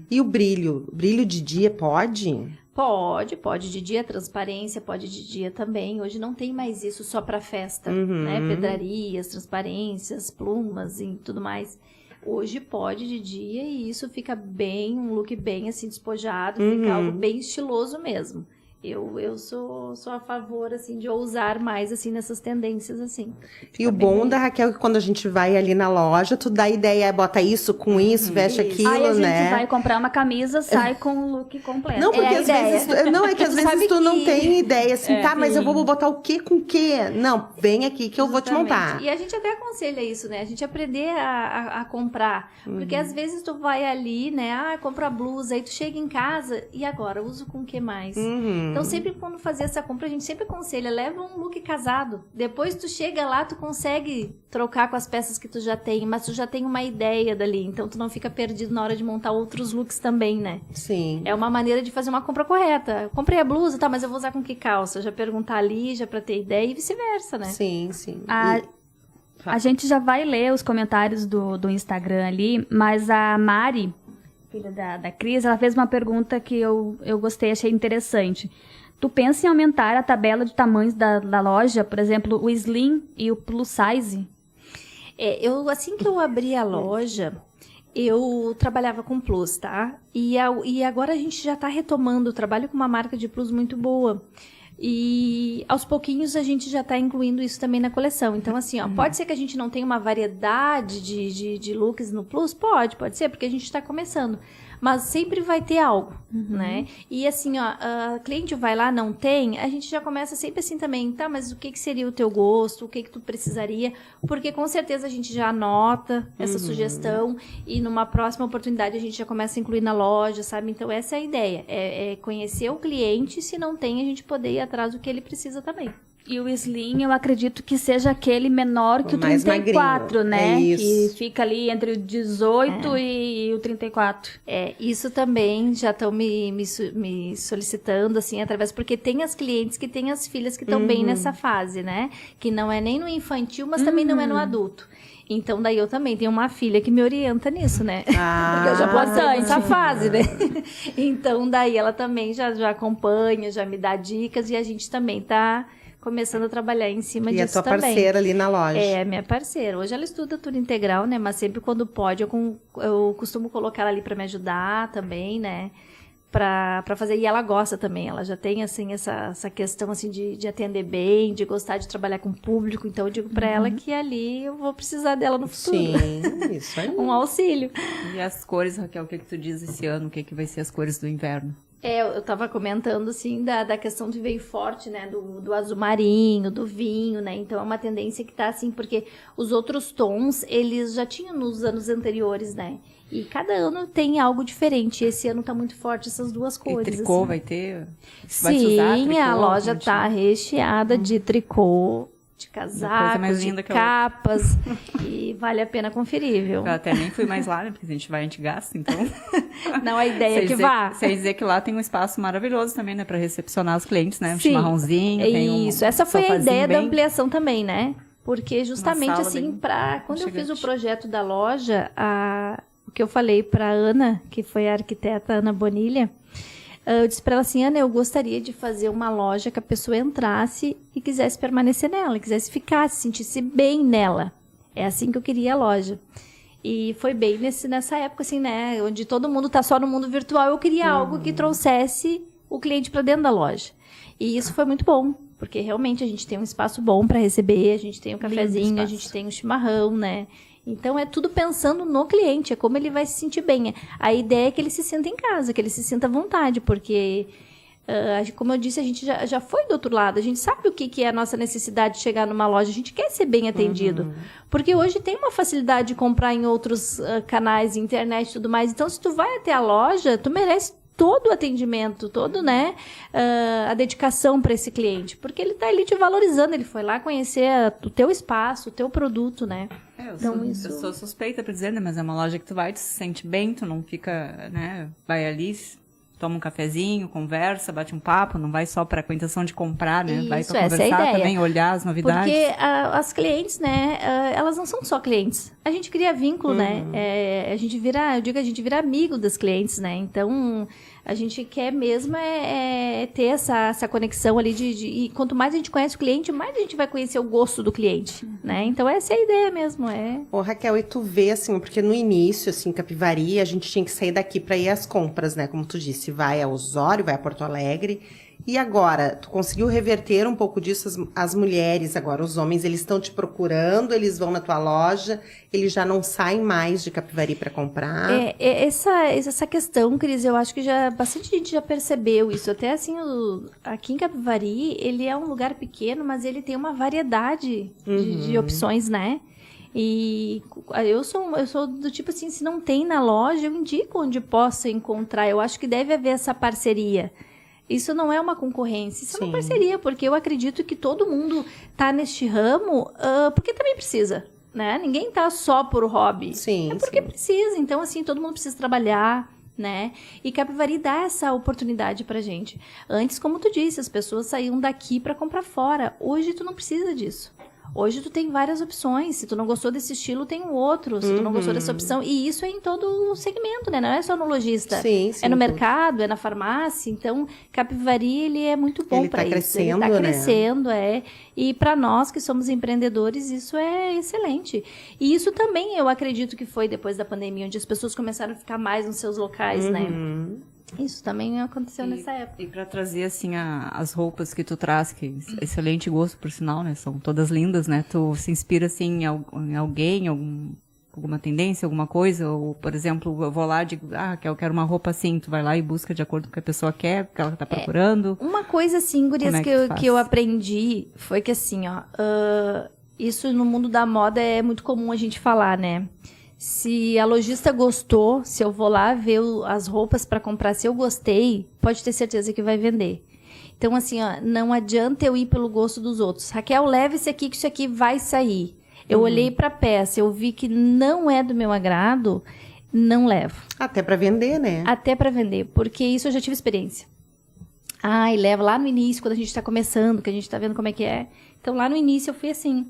E o brilho? Brilho de dia pode? Pode de dia, transparência, pode de dia também. Hoje não tem mais isso só para festa, né? Pedrarias, transparências, plumas e tudo mais. Hoje pode de dia e isso fica bem, um look bem assim despojado, fica algo bem estiloso mesmo. Eu sou a favor, assim, de ousar mais, assim, nessas tendências, assim. E o bom da Raquel é que quando a gente vai ali na loja, tu dá ideia, bota isso com isso, veste aquilo, Aí a gente né? vai comprar uma camisa, sai com o look completo. Não, porque às vezes... Não, é que às Tu vezes sabe tu não que- tem ideia, assim, tá, mas eu vou botar o quê com o quê? Não, vem aqui que eu vou te Justamente. montar. E a gente até aconselha isso, né? A gente aprender a comprar. Porque às vezes tu vai ali, né? Compro a blusa, aí tu chega em casa e agora, uso com o que mais? Então sempre quando fazer essa compra, a gente sempre aconselha, leva um look casado. Depois tu chega lá, tu consegue trocar com as peças que tu já tem, mas tu já tem uma ideia dali. Então tu não fica perdido na hora de montar outros looks também, né? Sim. É uma maneira de fazer uma compra correta. Eu comprei a blusa, tá, mas eu vou usar com que calça? Já perguntar ali, já pra ter ideia e vice-versa, né? Sim, sim. A gente já vai ler os comentários do Instagram ali, mas a Mari, filha da Cris, ela fez uma pergunta que eu gostei, achei interessante. Tu pensa em aumentar a tabela de tamanhos da loja, por exemplo, o Slim e o Plus Size? Assim que eu abri a loja, eu trabalhava com Plus, tá? E agora a gente já tá retomando o trabalho com uma marca de Plus muito boa. E aos pouquinhos a gente já tá incluindo isso também na coleção. Então, assim, pode ser que a gente não tenha uma variedade de looks no Plus? Pode ser, porque a gente tá começando. Mas sempre vai ter algo, né? E assim, a cliente vai lá, não tem, a gente já começa sempre assim também, tá? Mas o que seria o teu gosto? O que tu precisaria? Porque com certeza a gente já anota essa sugestão e numa próxima oportunidade a gente já começa a incluir na loja, sabe? Então essa é a ideia, é conhecer o cliente, se não tem, a gente poder ir atrás do que ele precisa também. E o Slim, eu acredito que seja aquele menor que o mais 34, magrinho. né? É isso. Que fica ali entre o 18 e o 34. Isso também já estão me solicitando, assim, através... Porque tem as clientes que têm as filhas que estão bem nessa fase, né? Que não é nem no infantil, mas também não é no adulto. Então, daí eu também tenho uma filha que me orienta nisso, né? Porque eu já passei nessa fase, né? Então, daí ela também já acompanha, já me dá dicas e a gente também tá começando a trabalhar em cima disso E a tua também. parceira ali na loja. É, minha parceira. Hoje ela estuda tudo integral, né? Mas sempre quando pode, eu costumo colocar ela ali para me ajudar também, né? para fazer, e ela gosta também, ela já tem, assim, essa questão, assim, de atender bem, de gostar de trabalhar com o público, então eu digo para ela que ali eu vou precisar dela no futuro. Sim, isso aí. Um auxílio. E as cores, Raquel, o que tu diz esse ano? O que vai ser as cores do inverno? Eu tava comentando, assim, da questão que veio forte, né, do azul marinho, do vinho, né, então é uma tendência que tá, assim, porque os outros tons, eles já tinham nos anos anteriores, né, e cada ano tem algo diferente, e esse ano tá muito forte essas duas cores. E tricô assim. vai ter? Sim, a loja tá recheada de tricô, de casacos, mais de linda que a capas, e vale a pena conferir, viu? Eu até nem fui mais lá, né? Porque a gente gasta, então... Não, a ideia é que vá. Sem dizer que lá tem um espaço maravilhoso também, né? Pra recepcionar os clientes, né? Um Sim, chimarrãozinho, tem isso, essa foi a ideia da bem... ampliação também, né? Porque justamente assim, bem quando eu fiz o aconchegante. projeto da loja, o que eu falei pra Ana, que foi a arquiteta Ana Bonilha, eu disse pra ela assim, Ana, eu gostaria de fazer uma loja que a pessoa entrasse e quisesse permanecer nela, quisesse ficar, se sentisse bem nela. É assim que eu queria a loja. E foi bem nessa época, assim, né, onde todo mundo tá só no mundo virtual, eu queria algo que trouxesse o cliente pra dentro da loja. E isso foi muito bom, porque realmente a gente tem um espaço bom para receber, a gente tem um cafezinho, a gente tem um chimarrão, né? Então é tudo pensando no cliente, é como ele vai se sentir bem. A ideia é que ele se sinta em casa, que ele se sinta à vontade, porque, como eu disse, a gente já foi do outro lado, a gente sabe o que é a nossa necessidade de chegar numa loja, a gente quer ser bem atendido. Porque hoje tem uma facilidade de comprar em outros canais, internet e tudo mais. Então, se tu vai até a loja, tu merece todo o atendimento, né, a dedicação para esse cliente, porque ele está ali te valorizando, ele foi lá conhecer o teu espaço, o teu produto, né. Eu sou suspeita para dizer, né, mas é uma loja que tu vai, tu se sente bem, tu não fica, né, vai ali, toma um cafezinho, conversa, bate um papo, não vai só para a intenção de comprar, né, vai para conversar também, olhar as novidades. Porque as clientes, né, elas não são só clientes. A gente cria vínculo, né, a gente vira amigo das clientes, né, então a gente quer mesmo ter essa conexão ali e quanto mais a gente conhece o cliente, mais a gente vai conhecer o gosto do cliente, né, então essa é a ideia mesmo, Ô, Raquel, e tu vê, assim, porque no início, assim, Capivari, a gente tinha que sair daqui para ir às compras, né, como tu disse, vai a Osório, vai a Porto Alegre. E agora, tu conseguiu reverter um pouco disso? As mulheres agora, os homens, eles estão te procurando, eles vão na tua loja, eles já não saem mais de Capivari para comprar? Essa questão, Cris, eu acho que bastante gente já percebeu isso. Até assim, aqui em Capivari, ele é um lugar pequeno, mas ele tem uma variedade de opções, né? E eu sou do tipo assim, se não tem na loja, eu indico onde possa encontrar. Eu acho que deve haver essa parceria. Isso não é uma concorrência, isso é uma parceria, porque eu acredito que todo mundo tá neste ramo porque também precisa, né? Ninguém tá só por hobby. Sim, é porque precisa. Então, assim, todo mundo precisa trabalhar, né? E Capivari dá essa oportunidade pra gente. Antes, como tu disse, as pessoas saíam daqui pra comprar fora. Hoje, tu não precisa disso. Hoje tu tem várias opções. Se tu não gostou desse estilo, tem um outro. Se tu não gostou dessa opção. E isso é em todo o segmento, né? Não é só no lojista. Sim, é no mercado, é na farmácia. Então, Capivari, ele é muito bom para isso. Crescendo, ele tá crescendo, E para nós que somos empreendedores, isso é excelente. E isso também, eu acredito que foi depois da pandemia, onde as pessoas começaram a ficar mais nos seus locais, né? Isso também aconteceu nessa época. E para trazer, assim, as roupas que tu traz, que excelente gosto, por sinal, né? São todas lindas, né? Tu se inspira, assim, em alguém, alguma tendência, alguma coisa? Ou, por exemplo, eu vou lá e digo, eu quero uma roupa assim. Tu vai lá e busca de acordo com o que a pessoa quer, o que ela tá procurando. Uma coisa, assim, gurias, que eu aprendi foi que, assim, isso no mundo da moda é muito comum a gente falar, né? Se a lojista gostou, se eu vou lá ver as roupas para comprar, se eu gostei, pode ter certeza que vai vender. Então, assim, não adianta eu ir pelo gosto dos outros. Raquel, leva esse aqui, que isso aqui vai sair. Eu olhei para a peça, eu vi que não é do meu agrado, não levo. Até para vender, né? Até para vender, porque isso eu já tive experiência. E leva lá no início, quando a gente está começando, que a gente está vendo como é que é. Então, lá no início eu fui assim...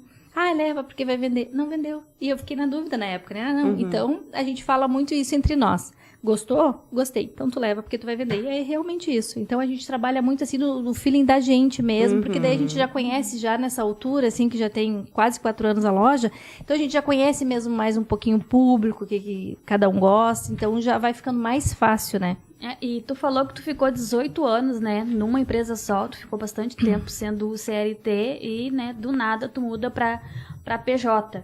leva porque vai vender. Não vendeu. E eu fiquei na dúvida na época, né? Não. Então, a gente fala muito isso entre nós. Gostou? Gostei. Então, tu leva porque tu vai vender. E é realmente isso. Então, a gente trabalha muito, assim, no feeling da gente mesmo. Porque daí a gente já conhece já nessa altura, assim, que já tem quase 4 anos a loja. Então, a gente já conhece mesmo mais um pouquinho o público, que cada um gosta. Então, já vai ficando mais fácil, né? E tu falou que tu ficou 18 anos, né, numa empresa só, tu ficou bastante tempo sendo CLT e, né, do nada tu muda pra PJ.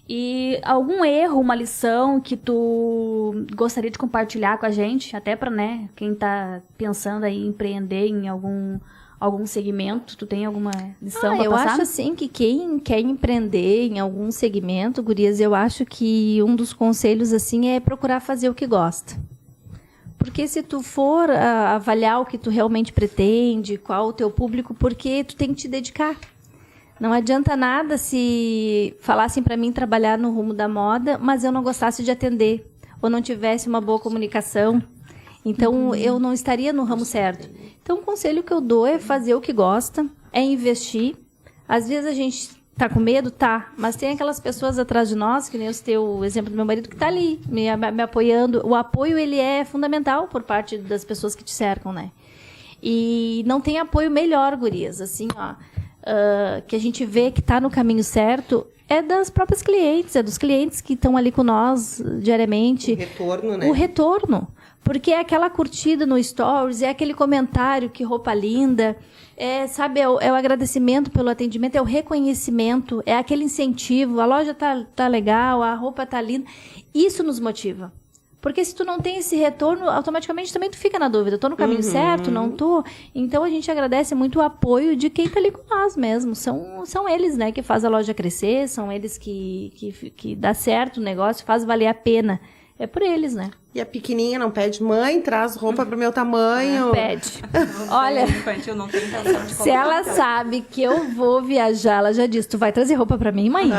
E algum erro, uma lição que tu gostaria de compartilhar com a gente, até pra, né, quem tá pensando aí em empreender em algum segmento, tu tem alguma lição pra eu passar? acho assim que quem quer empreender em algum segmento, gurias, eu acho que um dos conselhos assim é procurar fazer o que gosta. Porque se tu for avaliar o que tu realmente pretende, qual o teu público, porque tu tem que te dedicar. Não adianta nada se falassem para mim trabalhar no rumo da moda, mas eu não gostasse de atender, ou não tivesse uma boa comunicação. Então, eu não estaria no ramo certo. Então, o conselho que eu dou é fazer o que gosta, é investir. Às vezes a gente tá com medo, tá, mas tem aquelas pessoas atrás de nós, que nem eu citei o exemplo do meu marido, que tá ali, me apoiando. O apoio, ele é fundamental por parte das pessoas que te cercam, né? E não tem apoio melhor, gurias, assim, ó, que a gente vê que tá no caminho certo, é das próprias clientes, é dos clientes que estão ali com nós diariamente. O retorno, né? O retorno. Porque é aquela curtida no Stories, é aquele comentário, que roupa linda, sabe, é o agradecimento pelo atendimento, é o reconhecimento, é aquele incentivo, a loja tá legal, a roupa tá linda. Isso nos motiva. Porque se tu não tem esse retorno, automaticamente também tu fica na dúvida. Tô no caminho certo? Não tô? Então a gente agradece muito o apoio de quem tá ali com nós mesmo. São eles, né, que faz a loja crescer, são eles que dá certo o negócio, faz valer a pena. É por eles, né? E a pequenininha não pede, mãe, traz roupa pro meu tamanho. Pede. Olha, Infantil não tem intenção de se ela sabe que eu vou viajar, ela já disse, tu vai trazer roupa pra mim, mãe?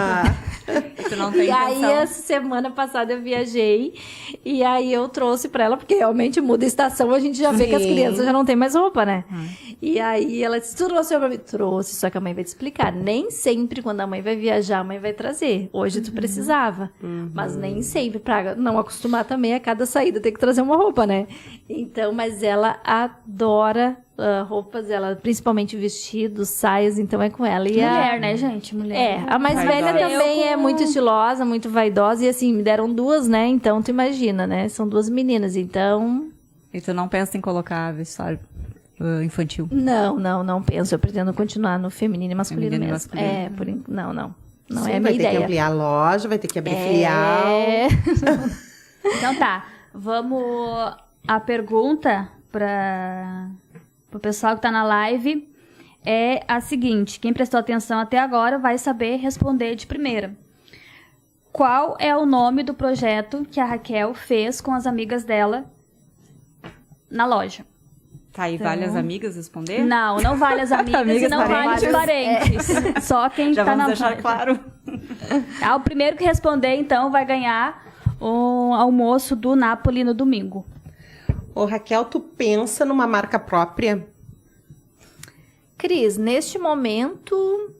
Tu não tem E aí, intenção. essa semana passada eu viajei e aí eu trouxe pra ela, porque realmente muda a estação, a gente já vê que as crianças já não tem mais roupa, né? E aí ela disse, tu trouxe pra mim? Trouxe, só que a mãe vai te explicar. Nem sempre quando a mãe vai viajar, a mãe vai trazer. Hoje tu precisava, mas nem sempre, pra não acostumar também a cada saída ter que trazer uma roupa, né? Então, mas ela adora roupas, ela principalmente vestidos, saias, então é com ela. E Mulher, né, gente? Mulher. a mais velha Vaidosa. também é muito estilosa, muito vaidosa. E assim, me deram duas, né? Então, tu imagina, né? São duas meninas, então... E tu não pensa em colocar vestuário infantil? Não penso. Eu pretendo continuar no feminino e masculino Feminino e mesmo. masculino. Não. Não Sim, é a minha vai ter que ideia. ampliar a loja, vai ter que abrir filial. Então tá, vamos a pergunta para o pessoal que tá na live é a seguinte, quem prestou atenção até agora vai saber responder de primeira. Qual é o nome do projeto que a Raquel fez com as amigas dela na loja? Tá, e vale as amigas responder? Não vale as amigas, Amigas, e não vale os parentes. Só quem Já tá vamos na deixar live. claro. O primeiro que responder, então, vai ganhar um almoço do Napoli no domingo. Ô, Raquel, tu pensa numa marca própria? Cris, neste momento,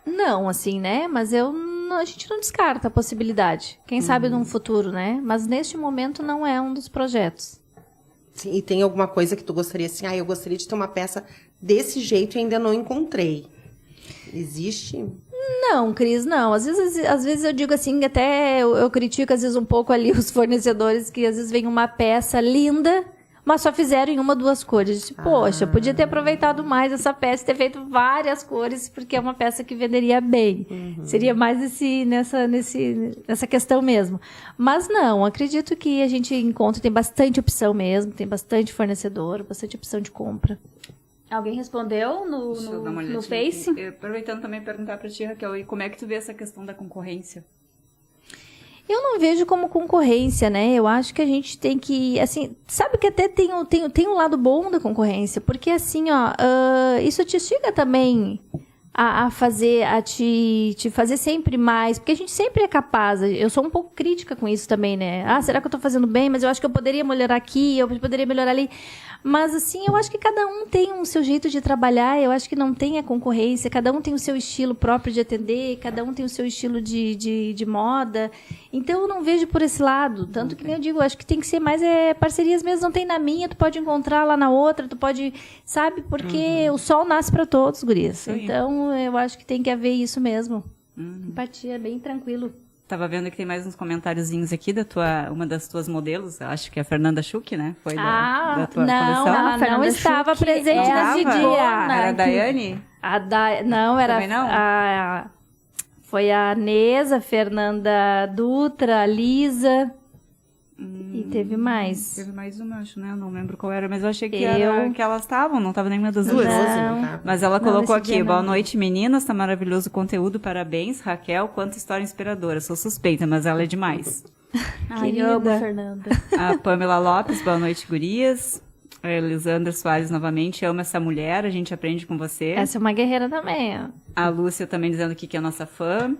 não, assim, né? Mas a gente não descarta a possibilidade. Quem sabe num futuro, né? Mas neste momento não é um dos projetos. Sim, e tem alguma coisa que tu gostaria, assim, eu gostaria de ter uma peça desse jeito e ainda não encontrei. Existe? Não, Cris, não. Às vezes eu digo assim, até eu critico às vezes um pouco ali os fornecedores que às vezes vem uma peça linda, mas só fizeram em uma, duas cores. Poxa, podia ter aproveitado mais essa peça, ter feito várias cores, porque é uma peça que venderia bem. Seria mais nessa questão mesmo. Mas não, acredito que a gente encontra, tem bastante opção mesmo, tem bastante fornecedor, bastante opção de compra. Alguém respondeu Deixa eu dar uma no olhadinha Face? aqui. Aproveitando também perguntar pra ti, Raquel, e como é que tu vê essa questão da concorrência? Eu não vejo como concorrência, né? Eu acho que a gente tem que, assim, sabe que até tem um lado bom da concorrência, porque assim, ó, isso te instiga também a te fazer sempre mais, porque a gente sempre é capaz. Eu sou um pouco crítica com isso também, né? Será que eu tô fazendo bem? Mas eu acho que eu poderia melhorar aqui, eu poderia melhorar ali. Mas, assim, eu acho que cada um tem o seu jeito de trabalhar, eu acho que não tem a concorrência, cada um tem o seu estilo próprio de atender, cada um tem o seu estilo de moda. Então, eu não vejo por esse lado. Tanto que, eu digo, acho que tem que ser mais parcerias mesmo. Não tem na minha, tu pode encontrar lá na outra, tu pode, sabe? Porque o sol nasce para todos, gurias. Sim. Então, eu acho que tem que haver isso mesmo. Empatia, bem tranquilo. Tava vendo que tem mais uns comentáriozinhos aqui uma das tuas modelos, acho que é a Fernanda Schuch, né? Foi da tua não, coleção. ela não Fernanda estava Schuch presente é nesse a dia. dona. Era a Daiane? Não, era Também não? foi a Neza, a Fernanda Dutra, a Lisa. E teve mais. Teve mais uma, acho, né? Eu não lembro qual era, mas eu achei que, Eu. que elas estavam, não estava nenhuma das duas. Não tá. Mas ela colocou nesse aqui, dia boa não. noite meninas, tá maravilhoso conteúdo, parabéns, Raquel, quanta história inspiradora, sou suspeita, mas ela é demais. Ai, Querida. amo a Fernanda. A Pamela Lopes, boa noite gurias. A Elisandra Soares novamente, amo essa mulher, a gente aprende com você. Essa é uma guerreira também, ó. A Lúcia também dizendo aqui que é nossa fã.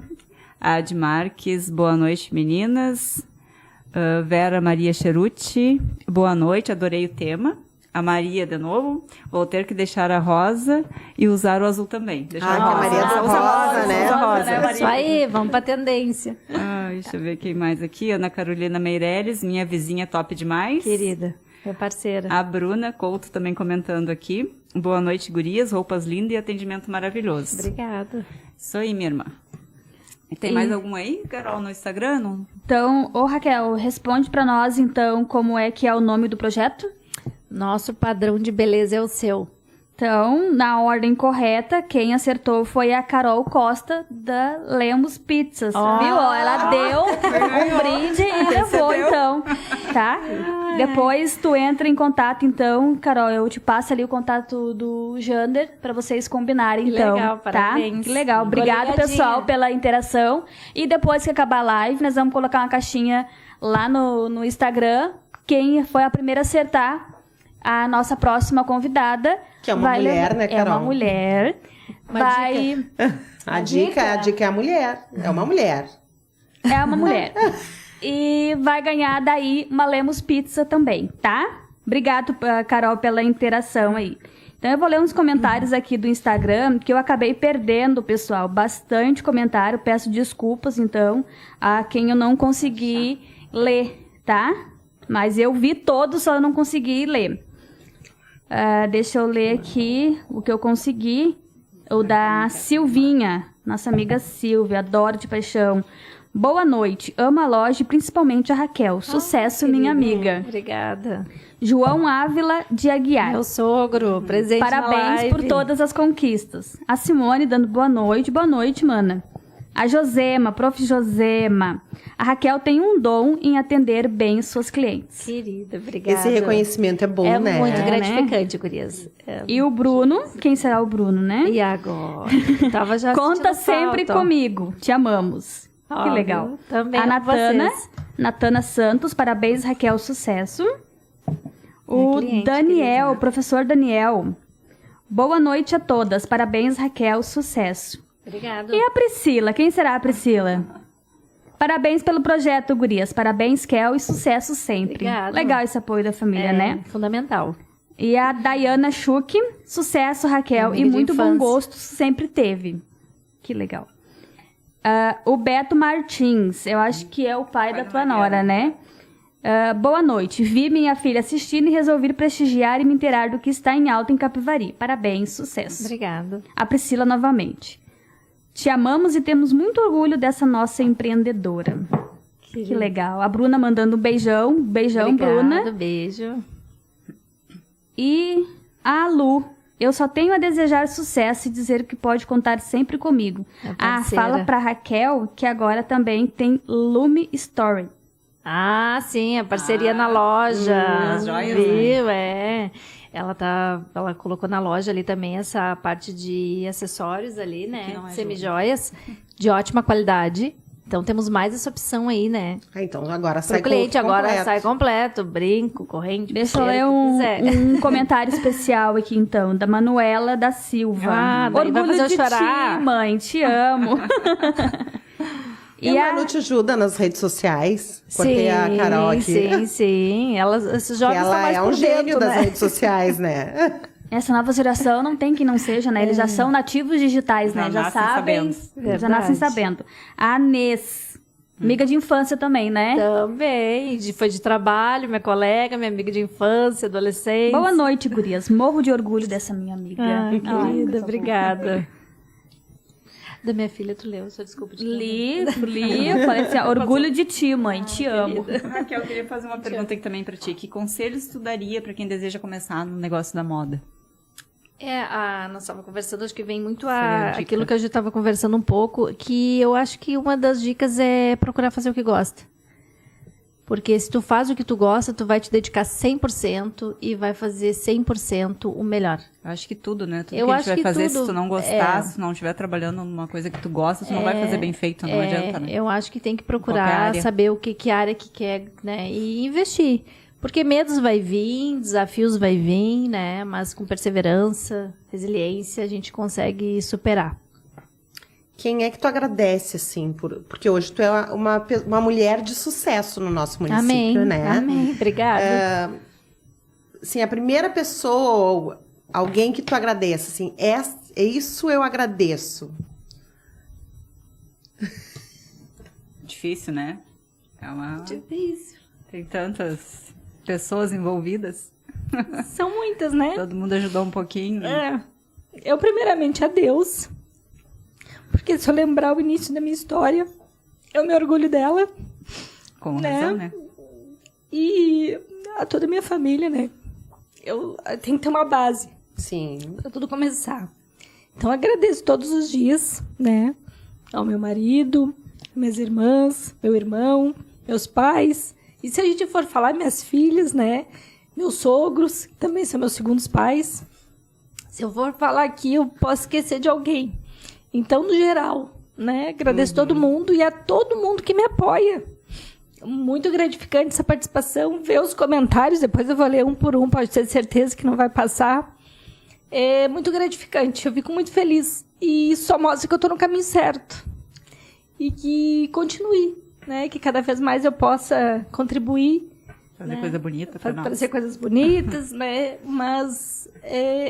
A Ad Marques, boa noite meninas. Vera Maria Cheruti, boa noite, adorei o tema. A Maria, de novo, vou ter que deixar a rosa e usar o azul também. Deixar Que a Maria do rosa, né? Usa rosa. Isso aí, vamos pra tendência. Deixa eu ver quem mais aqui. Ana Carolina Meirelles, minha vizinha top demais. Querida, minha parceira. A Bruna Couto também comentando aqui. Boa noite, gurias, roupas lindas e atendimento maravilhoso. Obrigada. Isso aí, minha irmã. Tem mais algum aí, Carol, no Instagram? Não? Então, Raquel, responde pra nós, então, como é que é o nome do projeto? Nosso padrão de beleza é o seu. Então, na ordem correta, quem acertou foi a Carol Costa, da Lemos Pizzas. Viu? Ela deu um brinde e levou, então. Tá? Depois tu entra em contato, então, Carol, eu te passo ali o contato do Jander pra vocês combinarem, Que então. legal, tá? parabéns. Que legal. Obrigada, Ficou pessoal, ligadinha. pela interação. E depois que acabar a live, nós vamos colocar uma caixinha lá no Instagram. Quem foi a primeira a acertar a nossa próxima convidada. Que é uma mulher, né, Carol? É uma mulher. Vai... A dica é a mulher. É uma mulher. É uma mulher. E vai ganhar daí uma Lemos Pizza também, tá? Obrigado, Carol, pela interação aí. Então eu vou ler uns comentários aqui do Instagram, que eu acabei perdendo, pessoal. Bastante comentário. Peço desculpas, então, a quem eu não consegui ler, tá? Mas eu vi todos, só eu não consegui ler. Deixa eu ler aqui o que eu consegui. O da Silvinha, nossa amiga Silvia, adoro de paixão. Boa noite, amo a loja e principalmente a Raquel. Sucesso, minha amiga. Obrigada. João Ávila de Aguiar. Meu sogro, presente na Parabéns live. por todas as conquistas. A Simone dando boa noite, mana. A Josema, prof. Josema. A Raquel tem um dom em atender bem suas clientes. Querida, obrigada. Esse reconhecimento é bom, é né? muito né? gratificante, gurias. E o Bruno, quem será o Bruno, né? E agora? Tava já Conta sentindo sempre falta, ó. comigo. Te amamos. Que Óbvio. legal. Também a amo Natana, vocês. Natana Santos, parabéns, Raquel, sucesso. O cliente, Daniel, querida. o professor Daniel. Boa noite a todas, parabéns, Raquel, sucesso. Obrigada. E a Priscila, quem será a Priscila? Parabéns pelo projeto, gurias. Parabéns, Kel, e sucesso sempre. Obrigada. Legal esse apoio da família, né? Fundamental. E a Dayana Schuch, sucesso, Raquel, Amiga e de muito bom infância. gosto sempre teve. Que legal. O Beto Martins, eu acho que é o pai da tua nora, né? Boa noite. Vi minha filha assistindo e resolvi prestigiar e me inteirar do que está em alta em Capivari. Parabéns, sucesso. Obrigada. A Priscila novamente. Te amamos e temos muito orgulho dessa nossa empreendedora. Que legal. A Bruna mandando um beijão. Beijão, Obrigada, Bruna. beijo. E a Lu. Eu só tenho a desejar sucesso e dizer que pode contar sempre comigo. É parceira. Fala pra Raquel que agora também tem Lume Story. Ah, sim, a parceria na loja. as joias, Viu? É. Ela colocou na loja ali também essa parte de acessórios ali, Que né? não é Semijoias de ótima qualidade. Então temos mais essa opção aí, né? Então agora sai Pro cliente com agora completo. sai completo, brinco, corrente, Deixa eu pulseira, ler o que quiser. um comentário especial aqui, então, da Manuela da Silva. Ah, daí vai Orgulho fazer eu de chorar. ti, mãe, te amo. E a Manu te ajuda nas redes sociais. Cortei a Carol aqui. Sim. Esses Que jovens estão ela mais é por um gênio dentro, das né? redes sociais, né? Essa nova geração não tem quem não seja, né? Eles já são nativos digitais, né? Já Já nascem sabem. sabendo. Já nascem Verdade. sabendo. A Anês, amiga de infância também, né? Também. Foi de trabalho, minha colega, minha amiga de infância, adolescente. Boa noite, gurias. Morro de orgulho dessa minha amiga. Ah, querida, coisa obrigada. Da minha filha, tu leu, só desculpa. Li, falei assim, orgulho de ti, mãe, te amo. Raquel, eu queria fazer uma pergunta aqui também pra ti. Que conselhos tu daria pra quem deseja começar no negócio da moda? Nós estávamos conversando, acho que vem muito a dica. aquilo que a gente estava conversando um pouco, que eu acho que uma das dicas é procurar fazer o que gosta. Porque se tu faz o que tu gosta, tu vai te dedicar 100% e vai fazer 100% o melhor. Eu acho que tudo, né? Tudo Eu que a acho gente vai que fazer, tudo, se tu não gostar, se tu não estiver trabalhando numa coisa que tu gosta, tu não vai fazer bem feito, não adianta, né? Eu acho que tem que Qualquer procurar área. saber que área que quer, né? E investir. Porque medos vai vir, desafios vai vir, né? Mas com perseverança, resiliência, a gente consegue superar. Quem é que tu agradece, assim? Porque hoje tu é uma mulher de sucesso no nosso município, Amém, né? amém. Obrigada. Assim, a primeira pessoa ou alguém que tu agradece, assim, isso eu agradeço. Difícil, né? Difícil. Tem tantas pessoas envolvidas. São muitas, né? Todo mundo ajudou um pouquinho. Eu, primeiramente, a Deus. Porque se eu lembrar o início da minha história, eu me orgulho dela. Com razão, né? E a toda a minha família, né? Eu tenho que ter uma base Sim. para tudo começar. Então, agradeço todos os dias, né? Ao meu marido, minhas irmãs, meu irmão, meus pais. E se a gente for falar, minhas filhas, né? Meus sogros, que também são meus segundos pais. Se eu for falar aqui, eu posso esquecer de alguém. Então, no geral, né? Agradeço todo mundo e a todo mundo que me apoia. Muito gratificante essa participação, ver os comentários, depois eu vou ler um por um, pode ter certeza que não vai passar. É muito gratificante, eu fico muito feliz. E só mostra que eu estou no caminho certo. E que continue, né? Que cada vez mais eu possa contribuir. Fazer coisa bonita pra nós. Fazer coisas bonitas, né? Mas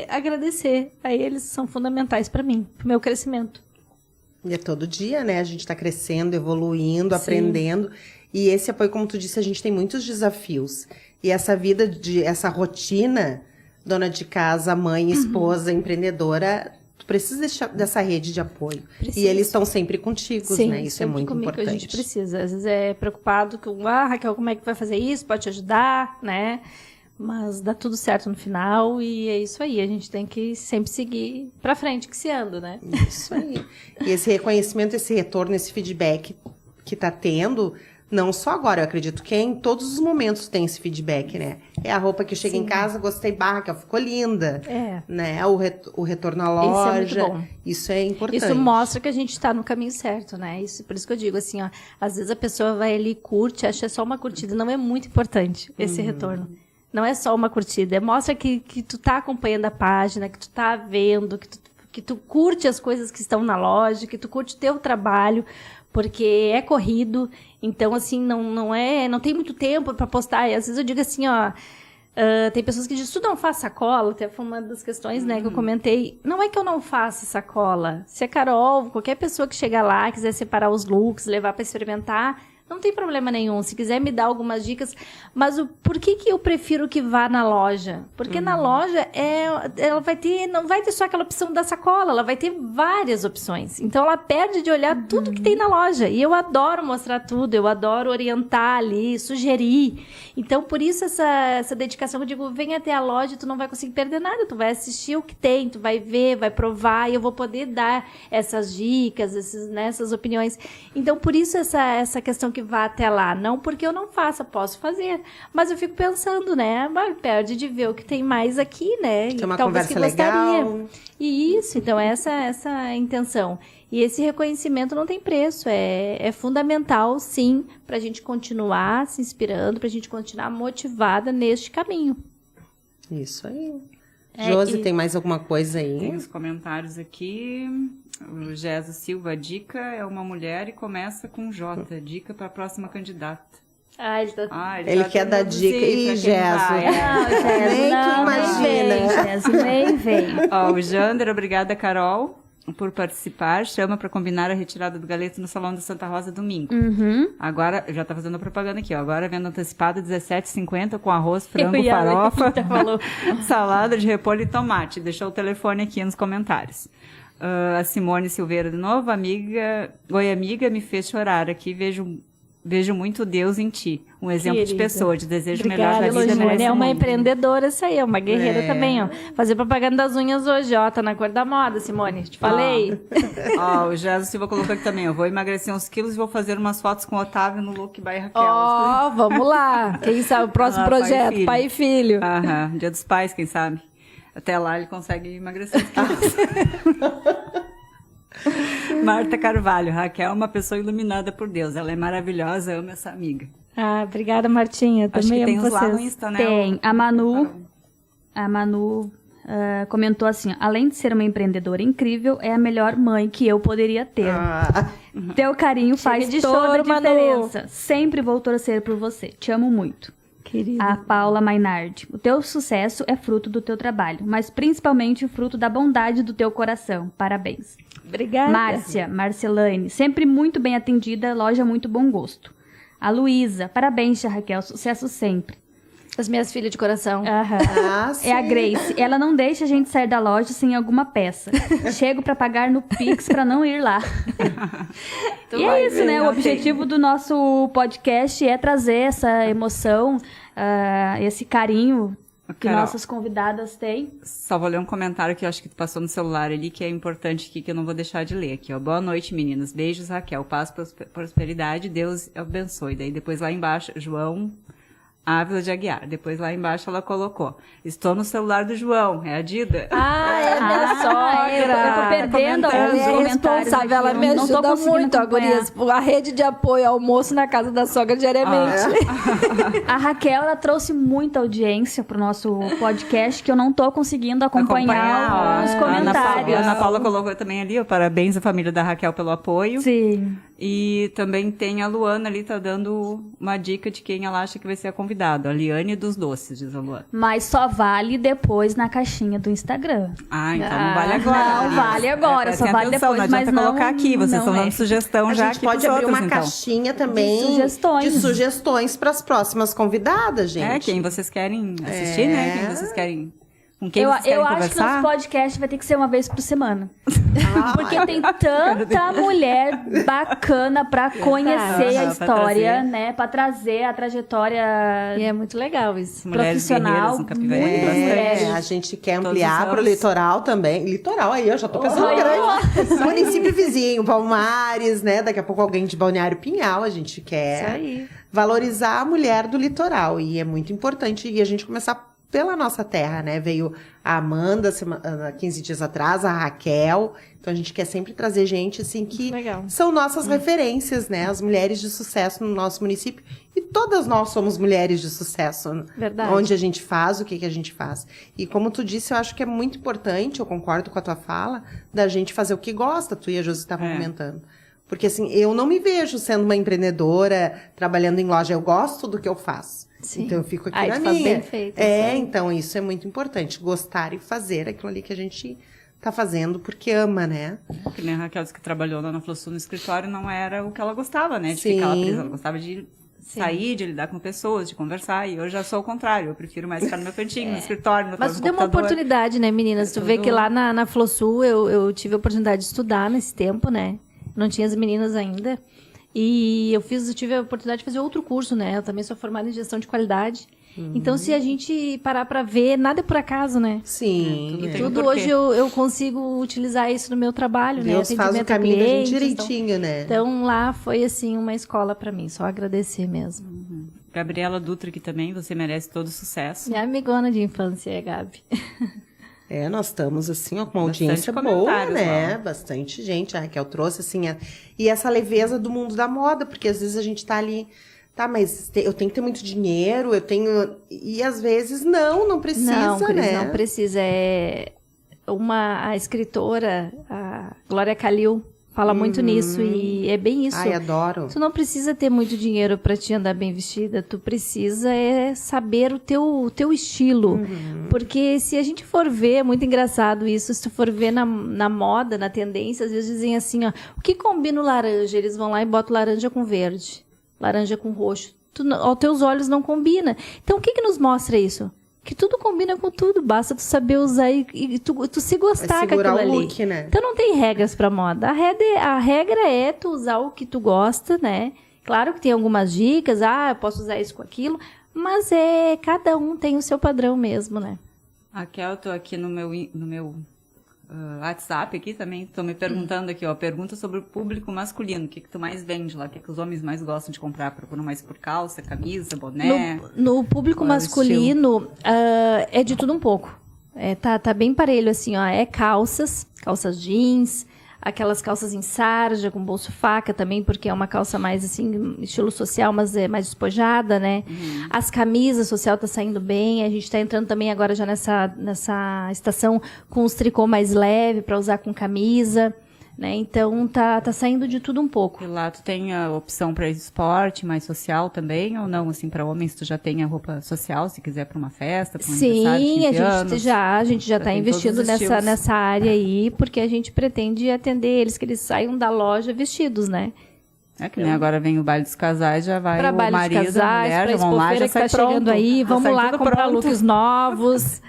agradecer a eles, são fundamentais para mim, para o meu crescimento. E é todo dia, né? A gente tá crescendo, evoluindo, aprendendo. E esse apoio, como tu disse, a gente tem muitos desafios. E essa vida, essa rotina, dona de casa, mãe, esposa, empreendedora, tu precisa dessa rede de apoio. Precisa. E eles estão sempre contigo, né? Isso é sempre muito comigo, importante. A gente precisa. Às vezes é preocupado com, Raquel, como é que vai fazer isso? Pode te ajudar, né? Mas dá tudo certo no final e é isso aí. A gente tem que sempre seguir pra frente, que se anda, né? Isso aí. E esse reconhecimento, esse retorno, esse feedback que tá tendo, não só agora, eu acredito que em todos os momentos tem esse feedback, né? É a roupa que chega em casa, gostei, que ficou linda. Né? O retorno à loja. Isso é muito bom. Isso é importante. Isso mostra que a gente tá no caminho certo, né? Por isso que eu digo assim, ó, às vezes a pessoa vai ali, curte, acha só uma curtida. Não é muito importante esse retorno. Não é só uma curtida, mostra que tu tá acompanhando a página, que tu tá vendo, que tu curte as coisas que estão na loja, que tu curte o teu trabalho, porque é corrido, então assim, não tem muito tempo para postar, e às vezes eu digo assim, ó, tem pessoas que dizem, tu não faz sacola, até foi uma das questões, né, que eu comentei, não é que eu não faço sacola, se a Carol, qualquer pessoa que chegar lá, quiser separar os looks, levar para experimentar, não tem problema nenhum. Se quiser me dar algumas dicas. Mas por que eu prefiro que vá na loja? Porque na loja ela não vai ter só aquela opção da sacola, ela vai ter várias opções. Então ela perde de olhar tudo que tem na loja. E eu adoro mostrar tudo, eu adoro orientar ali, sugerir. Então por isso essa dedicação, eu digo, vem até a loja, tu não vai conseguir perder nada, tu vai assistir o que tem, tu vai ver, vai provar, e eu vou poder dar essas dicas, essas opiniões. Então por isso essa questão que vá até lá, não porque eu não faça, posso fazer, mas eu fico pensando, né, perde de ver o que tem mais aqui, né, Tem uma talvez conversa que gostaria. legal. E isso, então essa é a intenção. E esse reconhecimento não tem preço, é fundamental, sim, para a gente continuar se inspirando, para a gente continuar motivada neste caminho. Isso aí. Josi, tem mais alguma coisa aí? Tem os comentários aqui. O Geso Silva, a dica é uma mulher e começa com J. Dica para a próxima candidata. Ele quer dar dica. Ih, Geso. Nem tu imagina. Nem vem. Ó, o Jander, obrigada, Carol, por participar. Chama para combinar a retirada do galeto no Salão da Santa Rosa domingo. Agora, já tá fazendo a propaganda aqui, ó. Agora vendo antecipado, R$17,50 com arroz, frango, farofa, salada de repolho e tomate. Deixou o telefone aqui nos comentários. A Simone Silveira de novo, amiga, oi amiga, me fez chorar aqui, vejo muito Deus em ti. Um exemplo de Querida. pessoa, de desejo Obrigada, melhor da vida. Simone. nesse É uma mundo. empreendedora essa aí, é uma guerreira É. também, ó. Fazer propaganda das unhas hoje, ó. Tá na cor da moda, Simone. Te falei. Ó, o Jesus Silva colocou aqui também. Eu vou emagrecer uns quilos e vou fazer umas fotos com o Otávio no look by Raquel. Ó, vamos lá. Quem sabe o próximo Ah, pai e projeto, filho. pai e filho. Aham, Dia dos Pais, quem sabe? Até lá ele consegue emagrecer uns quilos. Marta Carvalho. Raquel é uma pessoa iluminada por Deus. Ela é maravilhosa, amo essa amiga. Ah, obrigada, Martinha. Acho Também que tem amo uns lá no vocês. Insta, né? Tem. A Manu comentou assim, ó, além de ser uma empreendedora incrível, é a melhor mãe que eu poderia ter. Ah, Teu carinho faz de toda choro, a Manu. diferença. Sempre vou torcer por você. Te amo muito. Querida. A Paula Mainardi. O teu sucesso é fruto do teu trabalho, mas principalmente fruto da bondade do teu coração. Parabéns. Obrigada. Márcia, Marcelane, sempre muito bem atendida, loja muito bom gosto. A Luísa, parabéns, tia Raquel, sucesso sempre. As minhas filhas de coração. Aham. sim. É a Grace, ela não deixa a gente sair da loja sem alguma peça. Chego pra pagar no Pix pra não ir lá. E é isso, né? O objetivo do nosso podcast é trazer essa emoção, esse carinho que Carol. nossas convidadas têm. Só vou ler um comentário que eu acho que tu passou no celular ali, que é importante aqui, que eu não vou deixar de ler aqui, ó. Boa noite, meninas. Beijos, Raquel. Paz, prosperidade, Deus abençoe. Daí depois lá embaixo, João Ávila de Aguiar. Depois lá embaixo ela colocou. Estou no celular do João. É a Dida? Ah, é minha sogra. Eu tô perdendo Ela alguns é comentários responsável, ela aqui, me eu não tô ajuda conseguindo muito, acompanhar. gurias. A rede de apoio, almoço na casa da sogra diariamente. A Raquel, ela trouxe muita audiência pro nosso podcast, que eu não tô conseguindo acompanhar os ó. comentários. A Ana Paula colocou também ali, ó. Parabéns à família da Raquel pelo apoio. Sim. E também tem a Luana ali, tá dando uma dica de quem ela acha que vai ser a convidada. A Liane dos Doces, diz a Luana. Mas só vale depois na caixinha do Instagram. Ah, então não vale agora. Não, Maria. vale agora, Prestem só vale atenção, depois, não adianta mas colocar não- aqui, vocês não estão é. dando sugestão A já gente aqui pode pros abrir outros, uma então. caixinha também De sugestões. de sugestões para as próximas convidadas, gente. É, quem vocês querem assistir, né? Quem vocês querem... Com quem Eu, vocês querem eu acho que conversar? nosso podcast vai ter que ser uma vez por semana. Porque tem tanta mulher bacana pra conhecer a Pra história, trazer. né? Pra trazer a trajetória. E é muito legal isso. Mulheres profissional, guerreiras no Capivari, muito bastante. mulheres. A gente quer Todos ampliar os para o anos. litoral também. Litoral aí, eu já tô pensando grande. Município vizinho, Palmares, né? Daqui a pouco alguém de Balneário Pinhal. A gente quer Isso aí. valorizar a mulher do litoral. E é muito importante. E a gente começar pela nossa terra, né? Veio a Amanda 15 dias atrás, a Raquel. Então a gente quer sempre trazer gente assim que Legal. são nossas referências, né? As mulheres de sucesso no nosso município. E todas nós somos mulheres de sucesso. Verdade. Onde a gente faz, o que a gente faz. E como tu disse, eu acho que é muito importante, eu concordo com a tua fala, da gente fazer o que gosta. Tu e a Josi estavam comentando. Porque assim, eu não me vejo sendo uma empreendedora, trabalhando em loja. Eu gosto do que eu faço. Sim. Então eu fico aqui Aí na tu faz minha. bem feito, É, isso aí. então isso é muito importante. Gostar e fazer aquilo ali que a gente tá fazendo porque ama, né? Que nem a Raquel disse que trabalhou lá na Flossul no escritório, não era o que ela gostava, né? De Sim. ficar lá presa. Ela gostava de sair, de lidar com pessoas, de conversar. E eu já sou o contrário. Eu prefiro mais ficar no meu cantinho, no escritório, no Mas tu no deu uma computador. oportunidade, né, meninas? Tu vê que lá na Flossul eu tive a oportunidade de estudar nesse tempo, né? Não tinha as meninas ainda. E eu tive a oportunidade de fazer outro curso, né? Eu também sou formada em gestão de qualidade. Então, se a gente parar pra ver, nada é por acaso, né? Sim. tudo é. tem Tudo porquê. hoje eu consigo utilizar isso no meu trabalho, né? Deus faz o Atendimento a caminho da gente clientes, direitinho, né? Então, lá foi, assim, uma escola pra mim. Só agradecer mesmo. Gabriela Dutra aqui também, você merece todo sucesso. Minha amigona de infância, Gabi. É, nós estamos, assim, ó, com uma Bastante audiência boa, comentários né? lá. Bastante gente. A Raquel trouxe, assim, e essa leveza do mundo da moda, porque às vezes a gente tá ali, tá, mas eu tenho que ter muito dinheiro, eu tenho... E às vezes não precisa, Não, Cris, né? não precisa. A escritora, a Glória Calil, fala muito nisso e é bem isso. Ai, adoro. Tu não precisa ter muito dinheiro pra te andar bem vestida, tu precisa saber o teu estilo. Porque se a gente for ver, é muito engraçado isso, se tu for ver na moda, na tendência, às vezes dizem assim, ó, o que combina o laranja? Eles vão lá e botam laranja com verde, laranja com roxo. Aos teus olhos não combina. Então, o que nos mostra isso? que tudo combina com tudo, basta tu saber usar e tu se gostar com aquilo segurar ali. o look, né? Então não tem regras pra moda. A regra é tu usar o que tu gosta, né? Claro que tem algumas dicas, eu posso usar isso com aquilo, mas cada um tem o seu padrão mesmo, né? Raquel, eu tô aqui no meu WhatsApp aqui também, tô me perguntando aqui, pergunta sobre o público masculino, o que tu mais vende lá, o que os homens mais gostam de comprar, procuram mais por calça, camisa, boné? No público masculino, é de tudo um pouco. Tá bem parelho, assim, é calças jeans, aquelas calças em sarja, com bolso faca também, porque é uma calça mais, assim, estilo social, mas é mais despojada, né? As camisas social tá saindo bem, a gente tá entrando também agora já nessa estação com os tricô mais leve para usar com camisa, né? Então tá saindo de tudo um pouco. E lá tu tem a opção para esporte, mais social também, ou não? Assim, para homens tu já tem a roupa social, se quiser para uma festa, para um aniversário de 15 anos? A gente já tá investindo nessa área aí, porque a gente pretende atender eles, que eles saiam da loja vestidos, né? Que nem agora vem o baile dos casais, já vai pra o baile marido, dos casais, a mulher, pra vão lá, já que sai tá pronto. chegando aí, vamos lá comprar pronto. looks novos,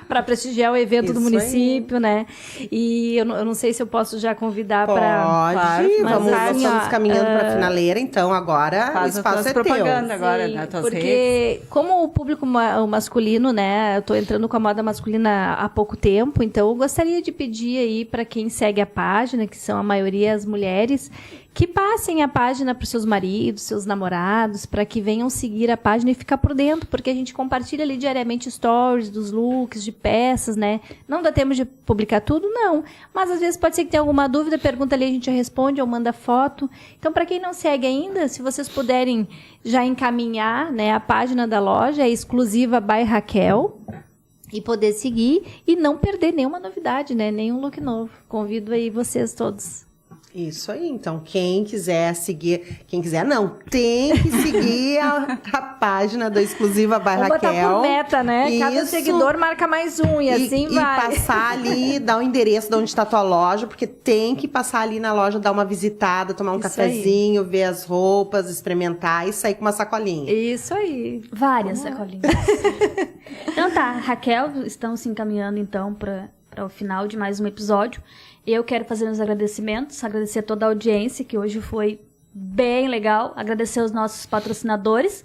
para prestigiar o evento Isso do município, né? E eu não sei se eu posso já convidar para... Pode, Mas, estamos caminhando para a finaleira, então agora o espaço é propaganda teu. agora Sim, nas tuas porque redes. como o público o masculino, né, eu tô entrando com a moda masculina há pouco tempo, então eu gostaria de pedir aí para quem segue a página, que são a maioria as mulheres, que passem a página para os seus maridos, seus namorados, para que venham seguir a página e ficar por dentro, porque a gente compartilha ali diariamente stories dos looks, de peças, né? Não dá tempo de publicar tudo, não. Mas às vezes pode ser que tenha alguma dúvida, pergunta ali, a gente já responde ou manda foto. Então, para quem não segue ainda, se vocês puderem já encaminhar, né, a página da loja, é exclusiva by Raquel, e poder seguir e não perder nenhuma novidade, né? Nenhum look novo. Convido aí vocês todos. Isso aí, então quem quiser seguir, quem quiser não, tem que seguir a página da Exclusiva by Vamos Raquel. botar por meta, né? Cada Isso. seguidor marca mais um e assim vai. E passar ali, dar o endereço de onde está a tua loja, porque tem que passar ali na loja, dar uma visitada, tomar um Isso cafezinho, ver as roupas, experimentar e sair com uma sacolinha. Isso aí. Várias sacolinhas. Então tá, Raquel, estamos se encaminhando então para o final de mais um episódio. Eu quero fazer os agradecimentos, agradecer a toda a audiência, que hoje foi bem legal. Agradecer aos nossos patrocinadores,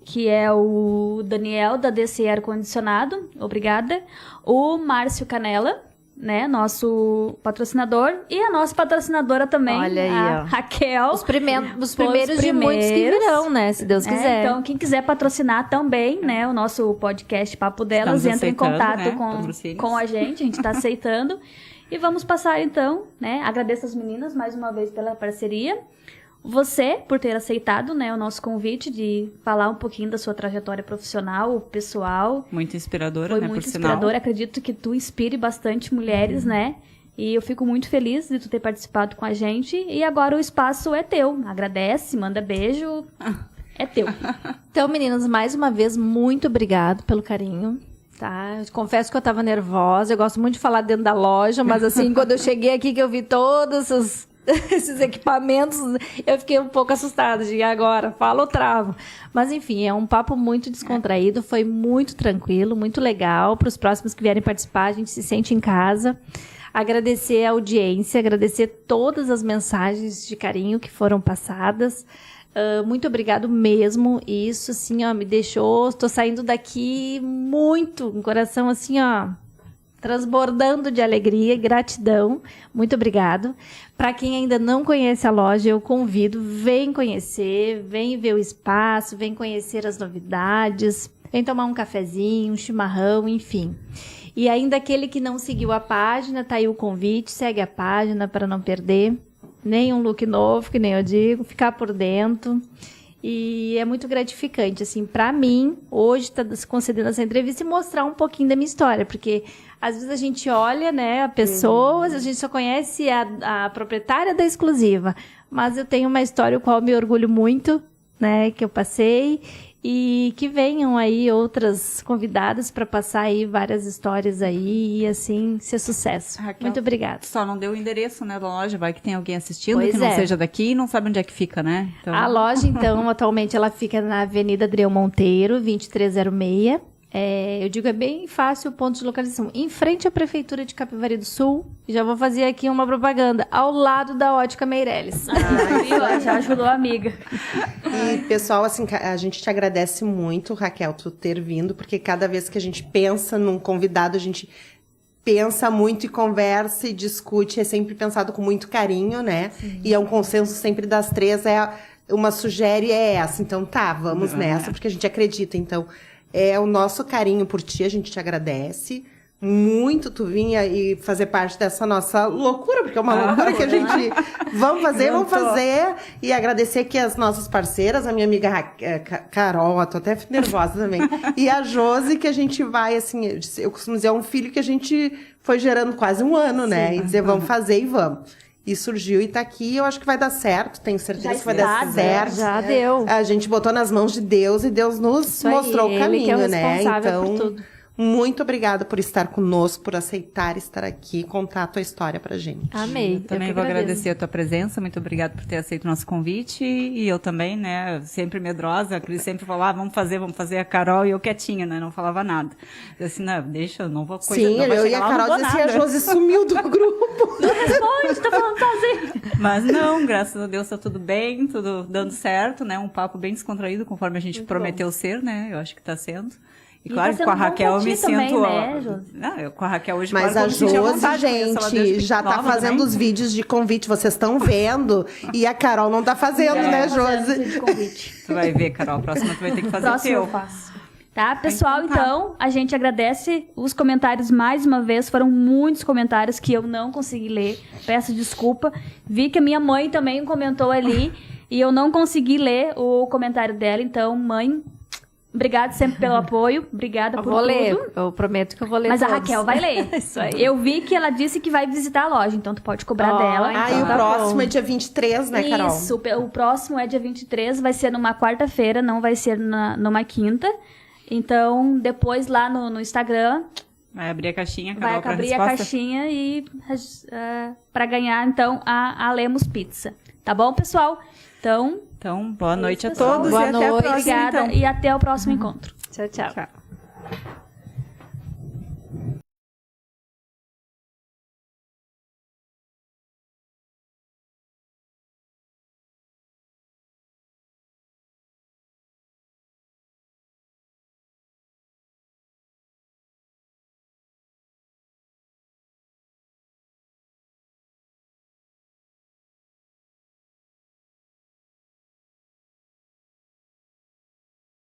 que é o Daniel, da DC Ar Condicionado, obrigada. O Márcio Canela, né, nosso patrocinador. E a nossa patrocinadora também, Olha aí, a ó. Raquel. Os primeiros de muitos que virão, né? Se Deus quiser. Então, quem quiser patrocinar também, né, o nosso podcast Papo Delas, Estamos entra em aceitando, contato né, patrocínios. com a gente está aceitando. E vamos passar então, né, agradeço as meninas mais uma vez pela parceria. Você, por ter aceitado, né, o nosso convite de falar um pouquinho da sua trajetória profissional, pessoal. Muito inspiradora, Foi né, muito por sinal. inspiradora, acredito que tu inspire bastante mulheres, né? E eu fico muito feliz de tu ter participado com a gente. E agora o espaço é teu. Agradece, manda beijo. É teu. Então, meninas, mais uma vez, muito obrigado pelo carinho. Tá? Eu confesso que eu tava nervosa. Eu gosto muito de falar dentro da loja, mas assim, quando eu cheguei aqui, que eu vi todos esses equipamentos, eu fiquei um pouco assustada. De agora, fala ou travo. Mas enfim, é um papo muito descontraído, foi muito tranquilo, muito legal. Para os próximos que vierem participar, a gente se sente em casa. Agradecer a audiência, agradecer todas as mensagens de carinho que foram passadas. Muito obrigado mesmo. Isso, assim, ó, me deixou... Estou saindo daqui muito, com coração, assim, ó, transbordando de alegria e gratidão. Muito obrigado. Para quem ainda não conhece a loja, eu convido, vem conhecer, vem ver o espaço, vem conhecer as novidades, vem tomar um cafezinho, um chimarrão, enfim. E ainda aquele que não seguiu a página, tá aí o convite, segue a página para não perder nenhum look novo, que nem eu digo, ficar por dentro. E é muito gratificante, assim, para mim, hoje tá se concedendo essa entrevista e mostrar um pouquinho da minha história, porque às vezes a gente olha, né, a pessoa, a gente só conhece a proprietária da Exclusiva, mas eu tenho uma história com a qual me orgulho muito, né, que eu passei, e que venham aí outras convidadas para passar aí várias histórias aí e assim ser sucesso. Raquel, muito obrigada. Só não deu o endereço, né, da loja, vai que tem alguém assistindo Pois que não é. seja daqui e não sabe onde é que fica, né? Então, A loja, então, atualmente ela fica na Avenida Adrião Monteiro, 2306. Eu digo, é bem fácil o ponto de localização. Em frente à Prefeitura de Capivari do Sul, já vou fazer aqui uma propaganda, ao lado da Ótica Meirelles. Viu? Já ajudou a amiga. E, pessoal, assim, a gente te agradece muito, Raquel, tu ter vindo, porque cada vez que a gente pensa num convidado, a gente pensa muito e conversa e discute, é sempre pensado com muito carinho, né? Sim. E é um consenso sempre das três, uma sugere essa. Então, vamos nessa, porque a gente acredita. Então, é o nosso carinho por ti, a gente te agradece muito tu vinha e fazer parte dessa nossa loucura, porque é uma loucura que a gente vamos fazer e agradecer aqui as nossas parceiras, a minha amiga Carol, tô até nervosa também, e a Josi, que a gente vai, assim, eu costumo dizer, é um filho que a gente foi gerando quase um ano, né, e dizer, vamos fazer e vamos. E surgiu e tá aqui, eu acho que vai dar certo, tenho certeza que vai dar certo. Já deu. A gente botou nas mãos de Deus e Deus nos mostrou o caminho, que é o né? responsável Então, por tudo. muito obrigada por estar conosco, por aceitar estar aqui e contar a tua história pra gente. Amei. Eu também vou agradecer a tua presença, muito obrigada por ter aceito o nosso convite. E eu também, né, sempre medrosa, a Cris sempre falava, vamos fazer, a Carol, e eu quietinha, né, não falava nada. Eu assim, não, deixa, eu não vou coisa. Sim, não vai eu e a lá, Carol não vou dizia, a nada. Josi sumiu do grupo. Não responde, tá falando sozinho. Mas não, graças a Deus tá tudo bem, tudo dando certo, né, um papo bem descontraído, conforme a gente Muito prometeu ser, né, eu acho que tá sendo. E E claro tá que com a sendo bom Raquel pra eu me ti também, sinto... né, Josi? Não, eu com a Raquel hoje... Mas claro, a que eu me senti à Josi, vontade, conheço ela desde gente, já tá nova fazendo também. os vídeos de convite, vocês estão vendo, e a Carol não tá fazendo, né, Josi? De convite. Tu vai ver, Carol, a próxima tu vai ter que fazer Próximo o eu teu. faço. Tá, pessoal, Então tá. então, a gente agradece os comentários mais uma vez. Foram muitos comentários que eu não consegui ler. Peço desculpa. Vi que a minha mãe também comentou ali e eu não consegui ler o comentário dela. Então, mãe, obrigada sempre pelo apoio. Obrigada Eu por vou tudo. ler, eu prometo que eu vou ler Mas a todos. Raquel vai ler. Isso aí. Eu vi que ela disse que vai visitar a loja, então tu pode cobrar dela. então E o tá próximo bom. é dia 23, né, Carol? Isso, o próximo é dia 23, vai ser numa quarta-feira, não vai ser numa quinta. Então, depois lá no Instagram, Vai abrir a caixinha, Carol, vai pra abrir a resposta. caixinha e para ganhar, então, a Lemos Pizza. Tá bom, pessoal? Então, Então, boa noite a pessoal. todos Boa e até a noite. próxima, obrigada então. e até o próximo encontro. Tchau, tchau. Tchau.